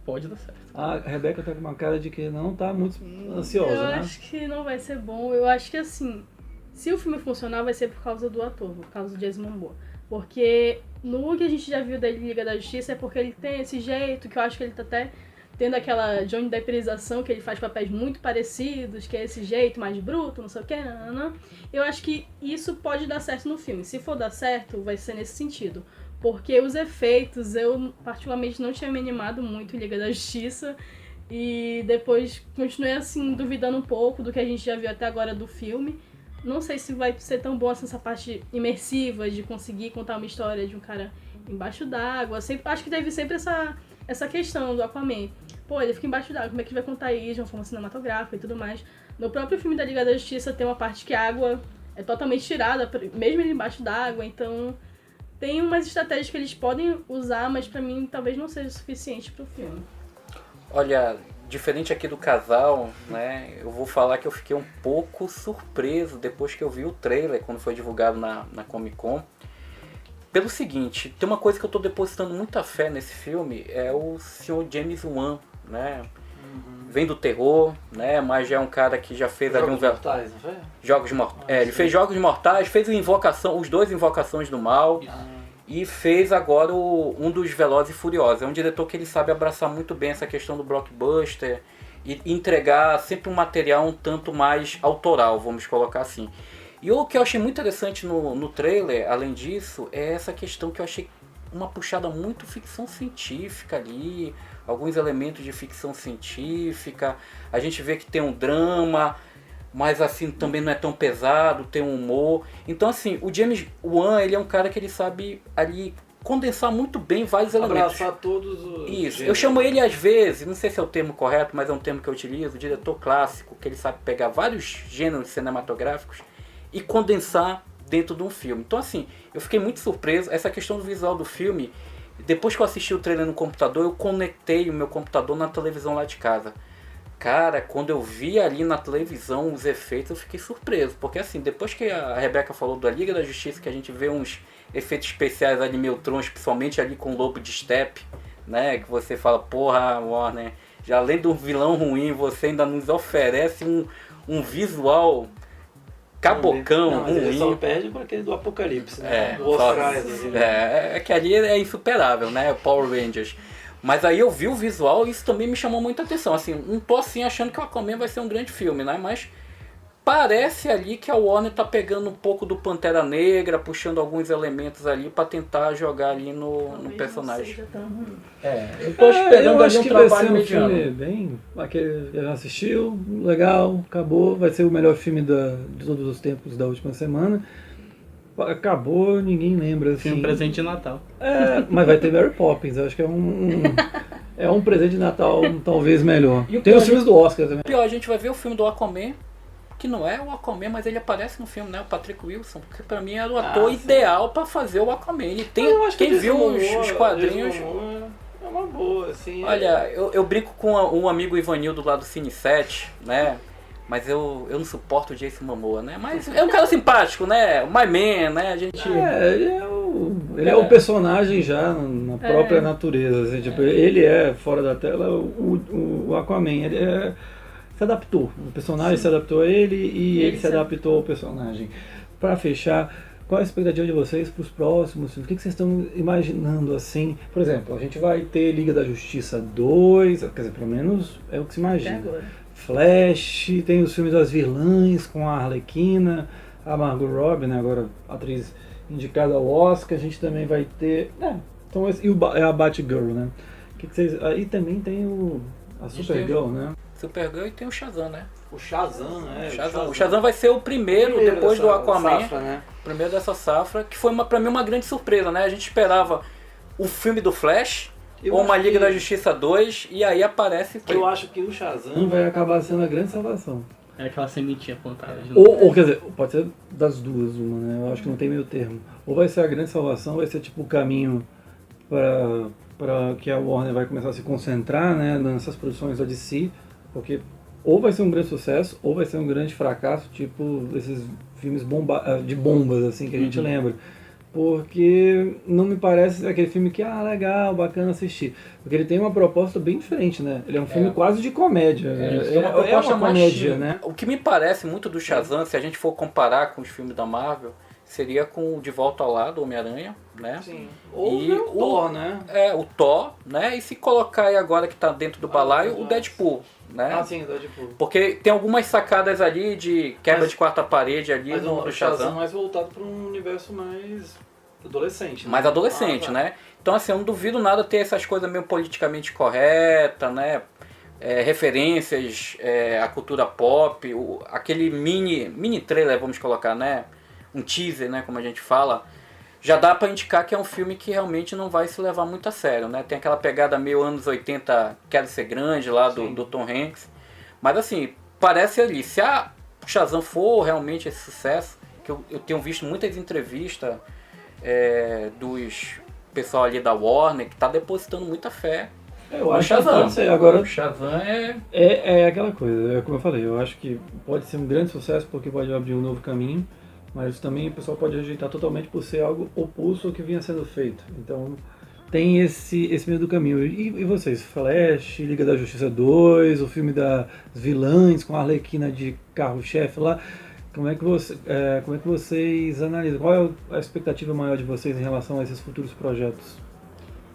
A: A Rebeca tá com uma cara de que não tá muito ansiosa,
C: Eu
A: né?
C: acho que não vai ser bom. Eu acho que assim, se o filme funcionar, vai ser por causa do ator, por causa do Jason Momoa. Porque no que a gente já viu da Liga da Justiça é porque ele tem esse jeito, que eu acho que ele tá até tendo aquela Johnny Depperização, que ele faz papéis muito parecidos, que é esse jeito mais bruto, não sei o que, nanana. Eu acho que isso pode dar certo no filme. Se for dar certo, vai ser nesse sentido. Porque os efeitos, eu particularmente não tinha me animado muito em Liga da Justiça. E depois continuei assim, duvidando um pouco do que a gente já viu até agora do filme. Não sei se vai ser tão bom assim, essa parte imersiva de conseguir contar uma história de um cara embaixo d'água. Acho que teve sempre essa questão do Aquaman. Pô, ele fica embaixo d'água, como é que ele vai contar isso de uma forma cinematográfica e tudo mais. No próprio filme da Liga da Justiça tem uma parte que a água é totalmente tirada, mesmo ele embaixo d'água. Então tem umas estratégias que eles podem usar, mas pra mim talvez não seja suficiente pro filme.
B: Olha, diferente aqui do casal, né, eu vou falar que eu fiquei um pouco surpreso depois que eu vi o trailer, quando foi divulgado na Comic Con. Pelo seguinte, tem uma coisa que eu estou depositando muita fé nesse filme, é o Sr. James Wan, né? Vem do terror, né, mas já é um cara que já fez ali
E: Jogos Mortais, não foi?
B: Jogos Mortais. Ele fez Jogos Mortais, fez os dois Invocações do Mal. E fez agora um dos Velozes e Furiosos. É um diretor que ele sabe abraçar muito bem essa questão do blockbuster e entregar sempre um material um tanto mais autoral, vamos colocar assim. E o que eu achei muito interessante no trailer, além disso, é essa questão que eu achei uma puxada muito ficção científica ali, alguns elementos de ficção científica. A gente vê que tem um drama, mas assim também não é tão pesado, tem um humor. Então assim, o James Wan, ele é um cara que ele sabe ali condensar muito bem vários elementos.
E: Abraçar todos os
B: Isso, eu
E: gêneros.
B: chamo ele às vezes, não sei se é o termo correto, mas é um termo que eu utilizo, diretor clássico, que ele sabe pegar vários gêneros cinematográficos e condensar dentro de um filme. Então assim, eu fiquei muito surpreso. Essa questão do visual do filme, depois que eu assisti o trailer no computador, eu conectei o meu computador na televisão lá de casa. Cara, quando eu vi ali na televisão os efeitos, eu fiquei surpreso. Porque assim, depois que a Rebeca falou da Liga da Justiça, que a gente vê uns efeitos especiais ali meio trons, principalmente ali com o Lobo de Steppe, né? Que você fala, porra, Warner, já além de um vilão ruim, você ainda nos oferece um visual cabocão,
A: não, mas ele só
B: ruim.
A: perde para aquele do Apocalipse, né? O
B: Só-
A: Oscar Isaac, né?
B: é que ali é insuperável, né? Power Rangers. Mas aí eu vi o visual e isso também me chamou muita atenção. Assim, não tô assim achando que o Aquaman vai ser um grande filme, né? Mas parece ali que a Warner tá pegando um pouco do Pantera Negra, puxando alguns elementos ali pra tentar jogar ali no
C: Talvez não
B: personagem.
C: seja tão ruim.
E: Eu tô esperando
A: eu
E: ali
A: acho
E: um
A: que vai ser
E: trabalho
A: um
E: mediano.
A: filme bem... Aquele já assistiu, legal, acabou. Vai ser o melhor filme de todos os tempos da última semana. Acabou, ninguém lembra, assim.
D: Filme presente de Natal.
A: Mas vai ter Mary Poppins, eu acho que é um presente de Natal talvez melhor.
E: E o
A: Tem os
E: pior,
A: filmes do Oscar também.
B: Pior, a gente vai ver o filme do Aquaman, que não é o Aquaman, mas ele aparece no filme, né? O Patrick Wilson, que pra mim era o ator
A: sim.
B: ideal pra fazer o Aquaman. Ele tem,
A: Eu acho que
B: quem viu
A: Jason
B: os
A: Momoa-
B: quadrinhos...
A: Jason Momoa é uma boa, assim.
B: Olha, eu brinco com um amigo Ivanildo lá do Cine 7, né? Mas eu não suporto o Jason Momoa, né? Mas é um cara simpático, né? O My Man, né? A gente...
A: Ele é o personagem já na própria natureza. Assim, tipo, ele é, fora da tela, o Aquaman. Ele se adaptou. O personagem se adaptou a ele e ele se adaptou ao personagem. Para fechar, qual a expectativa de vocês para os próximos filmes? O que vocês estão imaginando assim? Por exemplo, a gente vai ter Liga da Justiça 2, quer dizer, pelo menos é o que se
C: Até
A: imagina.
C: agora.
A: Flash, tem os filmes das vilãs com a Arlequina, a Margot Robbie, né, agora atriz indicada ao Oscar. A gente também vai ter... então é a Batgirl, né? Que vocês, aí também tem a Supergirl, né?
B: Supergirl e tem o Shazam, né?
A: O Shazam,
B: O Shazam vai ser o primeiro depois do Aquaman.
A: Safra, né?
B: Primeiro dessa safra, que foi pra mim uma grande surpresa, né? A gente esperava o filme do Flash,
A: Eu
B: ou uma
A: acho
B: Liga
A: que-
B: da Justiça 2, e aí aparece...
A: Eu acho que o Shazam vai acabar sendo a grande salvação.
D: É aquela sementinha plantada de novo.
A: Ou quer dizer, pode ser das duas uma, né? Eu acho que não tem meio termo. Ou vai ser a grande salvação, vai ser tipo o caminho para que a Warner vai começar a se concentrar, né, nessas produções da DC, porque ou vai ser um grande sucesso, ou vai ser um grande fracasso, tipo esses filmes de bombas, assim, que a gente lembra. Porque não me parece aquele filme que, legal, bacana assistir. Porque ele tem uma proposta bem diferente, né? Ele é um filme quase de comédia.
E: Ele tem uma proposta mais
A: comédia,
E: chique.
A: né?
B: O que me parece muito do Shazam, se a gente for comparar com os filmes da Marvel, seria com o De Volta ao Lar, do Homem-Aranha, né?
A: Sim. Ou
B: E
A: o Thor, né?
B: O Thor, né? E se colocar aí agora que tá dentro do balaio, o Deadpool, né?
A: Sim, Deadpool.
B: Porque tem algumas sacadas ali de quebra
A: Mas-
B: de quarta parede ali
A: Mas
B: no
A: o Shazam
B: Shazam.
A: mais voltado para um universo mais adolescente, né?
B: Mais adolescente, né? Então assim, eu não duvido nada ter essas coisas meio politicamente corretas, né? Referências à cultura pop, aquele mini trailer, vamos colocar, né? Um teaser, né? Como a gente fala. Já dá pra indicar que é um filme que realmente não vai se levar muito a sério, né? Tem aquela pegada meio anos 80, Quero Ser Grande lá do Tom Hanks. Mas assim, parece ali, se a Shazam for realmente esse sucesso, que eu tenho visto muitas entrevistas dos pessoal ali da Warner, que tá depositando muita fé.
A: Eu acho que
B: Shazam.
A: pode ser. Agora,
E: O Shazam
A: é aquela coisa, como eu falei, eu acho que pode ser um grande sucesso porque pode abrir um novo caminho, mas também o pessoal pode rejeitar totalmente por ser algo oposto ao que vinha sendo feito. Então tem esse meio do caminho. E vocês? Flash, Liga da Justiça 2, o filme das vilãs com a Arlequina de carro-chefe lá. Como é que vocês analisam? Qual é a expectativa maior de vocês em relação a esses futuros projetos?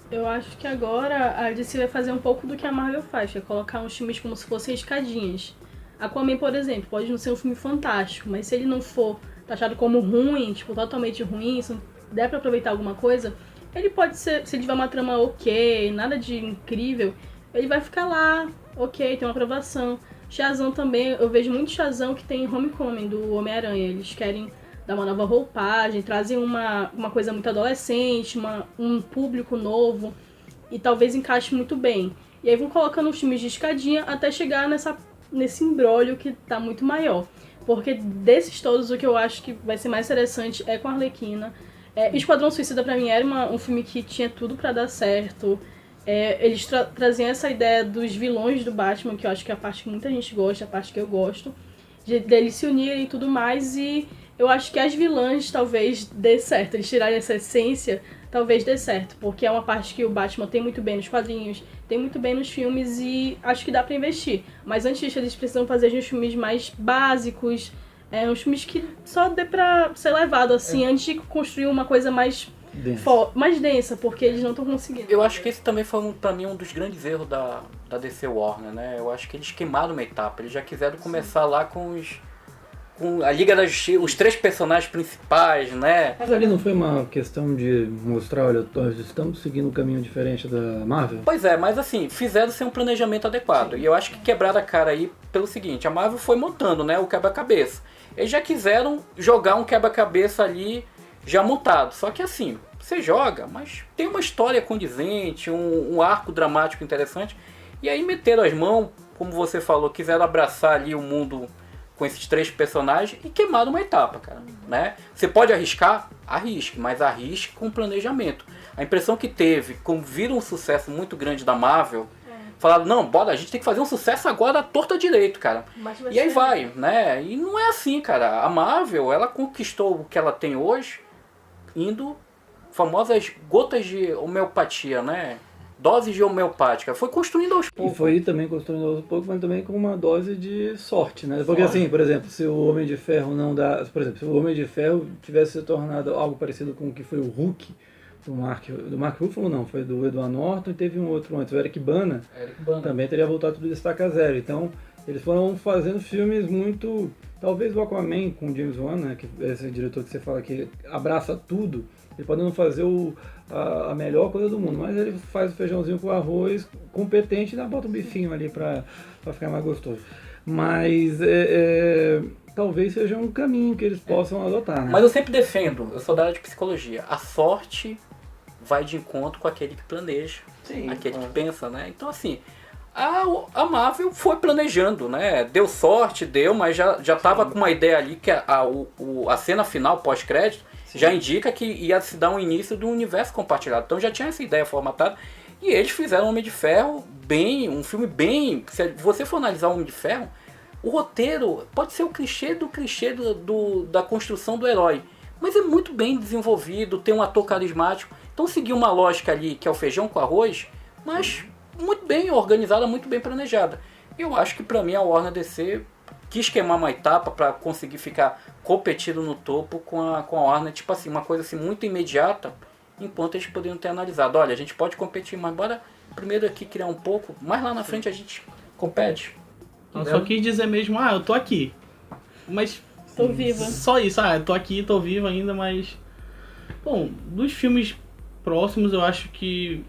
C: Eu acho que agora a DC vai fazer um pouco do que a Marvel faz, que é colocar uns filmes como se fossem escadinhas. Aquaman, por exemplo, pode não ser um filme fantástico, mas se ele não for taxado como ruim, tipo, totalmente ruim, se não der pra aproveitar alguma coisa, ele pode ser, se ele tiver uma trama ok, nada de incrível, ele vai ficar lá, ok, tem uma aprovação. Shazam também, eu vejo muito Shazam que tem Homecoming, do Homem-Aranha, eles querem dar uma nova roupagem, trazem uma coisa muito adolescente, um público novo, e talvez encaixe muito bem. E aí vão colocando os filmes de escadinha até chegar nesse imbróglio que tá muito maior. Porque desses todos, o que eu acho que vai ser mais interessante é com a Arlequina. Esquadrão Suicida, pra mim, era um filme que tinha tudo pra dar certo. Eles traziam essa ideia dos vilões do Batman, que eu acho que é a parte que muita gente gosta, a parte que eu gosto, deles se unirem e tudo mais, e eu acho que as vilãs talvez dê certo, eles tirarem essa essência, talvez dê certo, porque é uma parte que o Batman tem muito bem nos quadrinhos, tem muito bem nos filmes e acho que dá pra investir. Mas antes disso, eles precisam fazer uns filmes mais básicos, uns filmes que só dê pra ser levado assim, antes de construir uma coisa mais mais densa, porque eles não estão conseguindo.
B: Eu acho que esse também foi, pra mim, um dos grandes erros da DC Warner, né? Eu acho que eles queimaram uma etapa. Eles já quiseram começar lá com a Liga da Justiça, os 3 personagens principais, né?
A: Mas ali não foi uma questão de mostrar, olha, nós estamos seguindo um caminho diferente da Marvel?
B: Pois é, mas assim, fizeram sem um planejamento adequado. Sim. E eu acho que quebraram a cara aí pelo seguinte, a Marvel foi montando, né, o quebra-cabeça. Eles já quiseram jogar um quebra-cabeça ali já montado. Só que assim, você joga, mas tem uma história condizente, um arco dramático interessante. E aí meteram as mãos, como você falou, quiseram abraçar ali o mundo com esses 3 personagens e queimaram uma etapa, cara, né? Você pode arriscar? Arrisque, mas arrisque com planejamento. A impressão que teve, como viram um sucesso muito grande da Marvel, falaram, não, bora, a gente tem que fazer um sucesso agora à torta direito, cara. E aí vai, né? E não é assim, cara. A Marvel, ela conquistou o que ela tem hoje indo famosas gotas de homeopatia, né? Doses de homeopática. Foi construindo aos poucos.
A: E foi também construindo aos poucos, mas também com uma dose de sorte, né? Porque assim, por exemplo, se o Homem de Ferro não dá... Por exemplo, se o Homem de Ferro tivesse se tornado algo parecido com o que foi o Hulk, do Mark Ruffalo, não, foi do Edward Norton, e teve um outro antes, o Eric Bana. Também teria voltado tudo de estaca zero. Então, eles foram fazendo filmes muito... Talvez o Aquaman com o James Wan, né, que é esse diretor que você fala que abraça tudo, ele pode não fazer a melhor coisa do mundo, mas ele faz o feijãozinho com arroz competente e ainda bota um bifinho ali pra ficar mais gostoso. Mas talvez seja um caminho que eles possam adotar, né?
B: Mas eu sempre defendo, eu sou da área de psicologia, a sorte vai de encontro com aquele que planeja, aquele que pensa, né? Então assim, a Marvel foi planejando, né? Deu sorte, mas já estava com uma ideia ali que a cena final pós-crédito já indica que ia se dar um início do universo compartilhado. Então já tinha essa ideia formatada e eles fizeram Homem de Ferro um filme bem... Se você for analisar o Homem de Ferro, o roteiro pode ser o clichê da construção do herói, mas é muito bem desenvolvido, tem um ator carismático. Então seguiu uma lógica ali que é o feijão com arroz, mas muito bem organizada, muito bem planejada. Eu acho que pra mim a Warner DC quis queimar uma etapa para conseguir ficar competindo no topo com a Warner, tipo assim, uma coisa assim muito imediata, enquanto eles poderiam ter analisado, olha, a gente pode competir, mas bora primeiro aqui criar um pouco, mas lá na frente a gente compete.
D: Eu só quis dizer mesmo, eu tô aqui, mas
C: tô viva.
D: Só isso, eu tô aqui, tô viva ainda, mas bom, dos filmes próximos eu acho que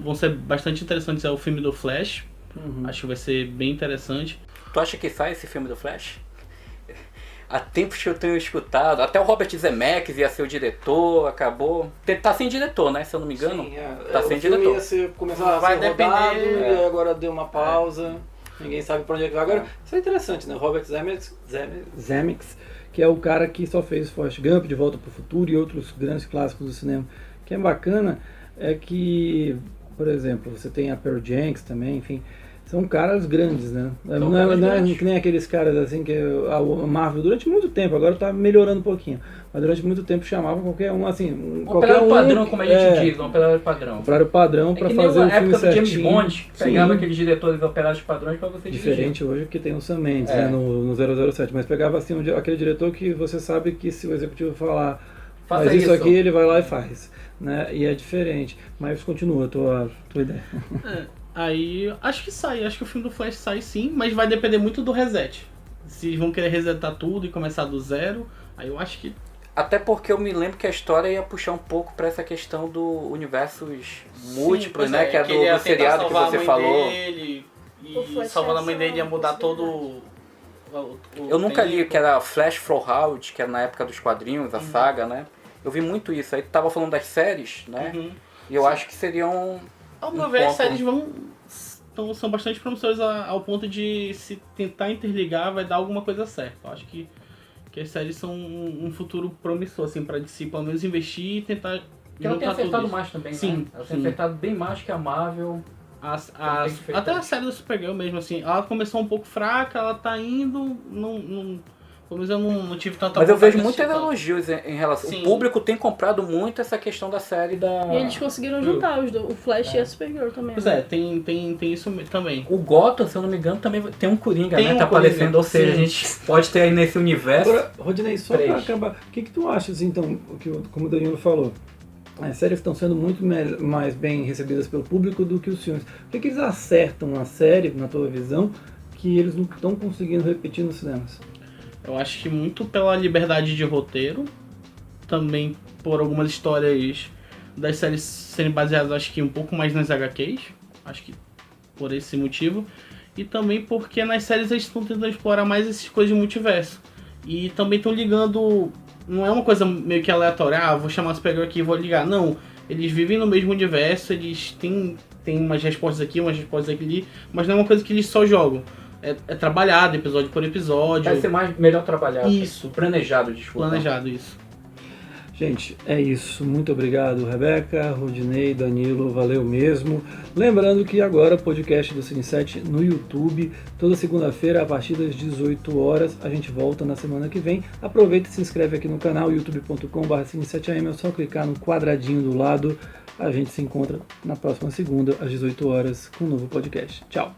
D: vão ser bastante interessantes. É o filme do Flash, acho que vai ser bem interessante.
B: Tu acha que sai esse filme do Flash? Há tempos que eu tenho escutado, até o Robert Zemeckis ia ser o diretor, acabou... Tá sem diretor, né? Se eu não me engano.
A: Sim,
B: tá sem diretor.
A: Começava a ser rodado, e agora deu uma pausa. Ninguém sabe pra onde é que vai. Agora, isso é interessante, né? Robert Zemeckis, que é o cara que só fez Forrest Gump, De Volta pro Futuro e outros grandes clássicos do cinema. O que é bacana é que, por exemplo, você tem a Pearl Jenks também, enfim... São caras grandes, né? Não é que nem aqueles caras assim que a Marvel durante muito tempo, agora tá melhorando um pouquinho, mas durante muito tempo chamavam qualquer um assim...
B: Operário padrão, como a gente diz, um operário padrão.
A: Operário padrão pra fazer o filme certinho.
B: Na época do James Bond, pegava aqueles diretores operários padrões pra você dirigir.
A: Diferente hoje que tem o Sam Mendes, né, no 007, mas pegava assim aquele diretor que você sabe que se o executivo falar faz isso aqui, ele vai lá e faz, né? E é diferente, mas continua a tua ideia.
D: Aí, acho que o filme do Flash sai sim, mas vai depender muito do reset. Se vão querer resetar tudo e começar do zero, aí eu acho que...
B: Até porque eu me lembro que a história ia puxar um pouco pra essa questão do universos múltiplos, né? Que é do seriado que você falou.
D: Dele, e salvando a mãe dele ia mudar todo...
B: Eu nunca li, que era Flash Forward, que era na época dos quadrinhos, a saga, né? Eu vi muito isso. Aí tu tava falando das séries, né? E eu acho que seriam...
D: Ao meu ver, as séries vão são bastante promissores ao ponto de se tentar interligar vai dar alguma coisa certa. Eu acho que as séries são um futuro promissor, assim, pra DC pelo menos investir e tentar
B: Que ela tem
D: juntar
B: acertado
D: tudo.
B: mais também,
D: Sim,
B: né? Ela tem
D: sim.
B: acertado bem mais que a Marvel.
D: Até a série da Supergirl mesmo, assim, ela começou um pouco fraca, ela tá indo, pelo menos eu não tive tanta
B: Mas eu
D: vontade
B: vejo
D: de
B: muitos
D: assistir tanto.
B: elogios em relação.
D: Sim.
B: O público tem comprado muito essa questão da série da.
C: E eles conseguiram juntar o Flash e a Supergirl também.
D: Pois
C: né?
D: é, tem isso também.
B: O Gotham, se eu não me engano, também tem um Coringa,
D: Tem
B: né?
D: um
B: Tá
D: Coringa,
B: aparecendo. Ou seja,
D: sim.
B: a gente pode ter aí nesse universo.
A: Agora, Rodinei, só para
B: 3.
A: acabar, o que tu achas, então, como o Danilo falou? As séries estão sendo muito mais bem recebidas pelo público do que os filmes. O que eles acertam na série, na tua visão, que eles não estão conseguindo repetir nos cinemas?
D: Eu acho que muito pela liberdade de roteiro, também por algumas histórias das séries serem baseadas, acho que um pouco mais nas HQs, acho que por esse motivo, e também porque nas séries eles estão tentando explorar mais essas coisas de multiverso, e também estão ligando, não é uma coisa meio que aleatória, vou chamar o Supergirl aqui e vou ligar, não, eles vivem no mesmo universo, eles têm umas respostas aqui, umas respostas ali, mas não é uma coisa que eles só jogam. É trabalhado, episódio por episódio.
B: Vai ser melhor trabalhado.
D: Isso.
B: Planejado, desculpa.
D: Planejado, isso.
A: Gente, é isso. Muito obrigado, Rebeca, Rodinei, Danilo, valeu mesmo. Lembrando que agora o podcast do Cine7 no YouTube, toda segunda-feira a partir das 18 horas. A gente volta na semana que vem. Aproveita e se inscreve aqui no canal youtube.com/cine7am. É só clicar no quadradinho do lado. A gente se encontra na próxima segunda às 18 horas com um novo podcast. Tchau!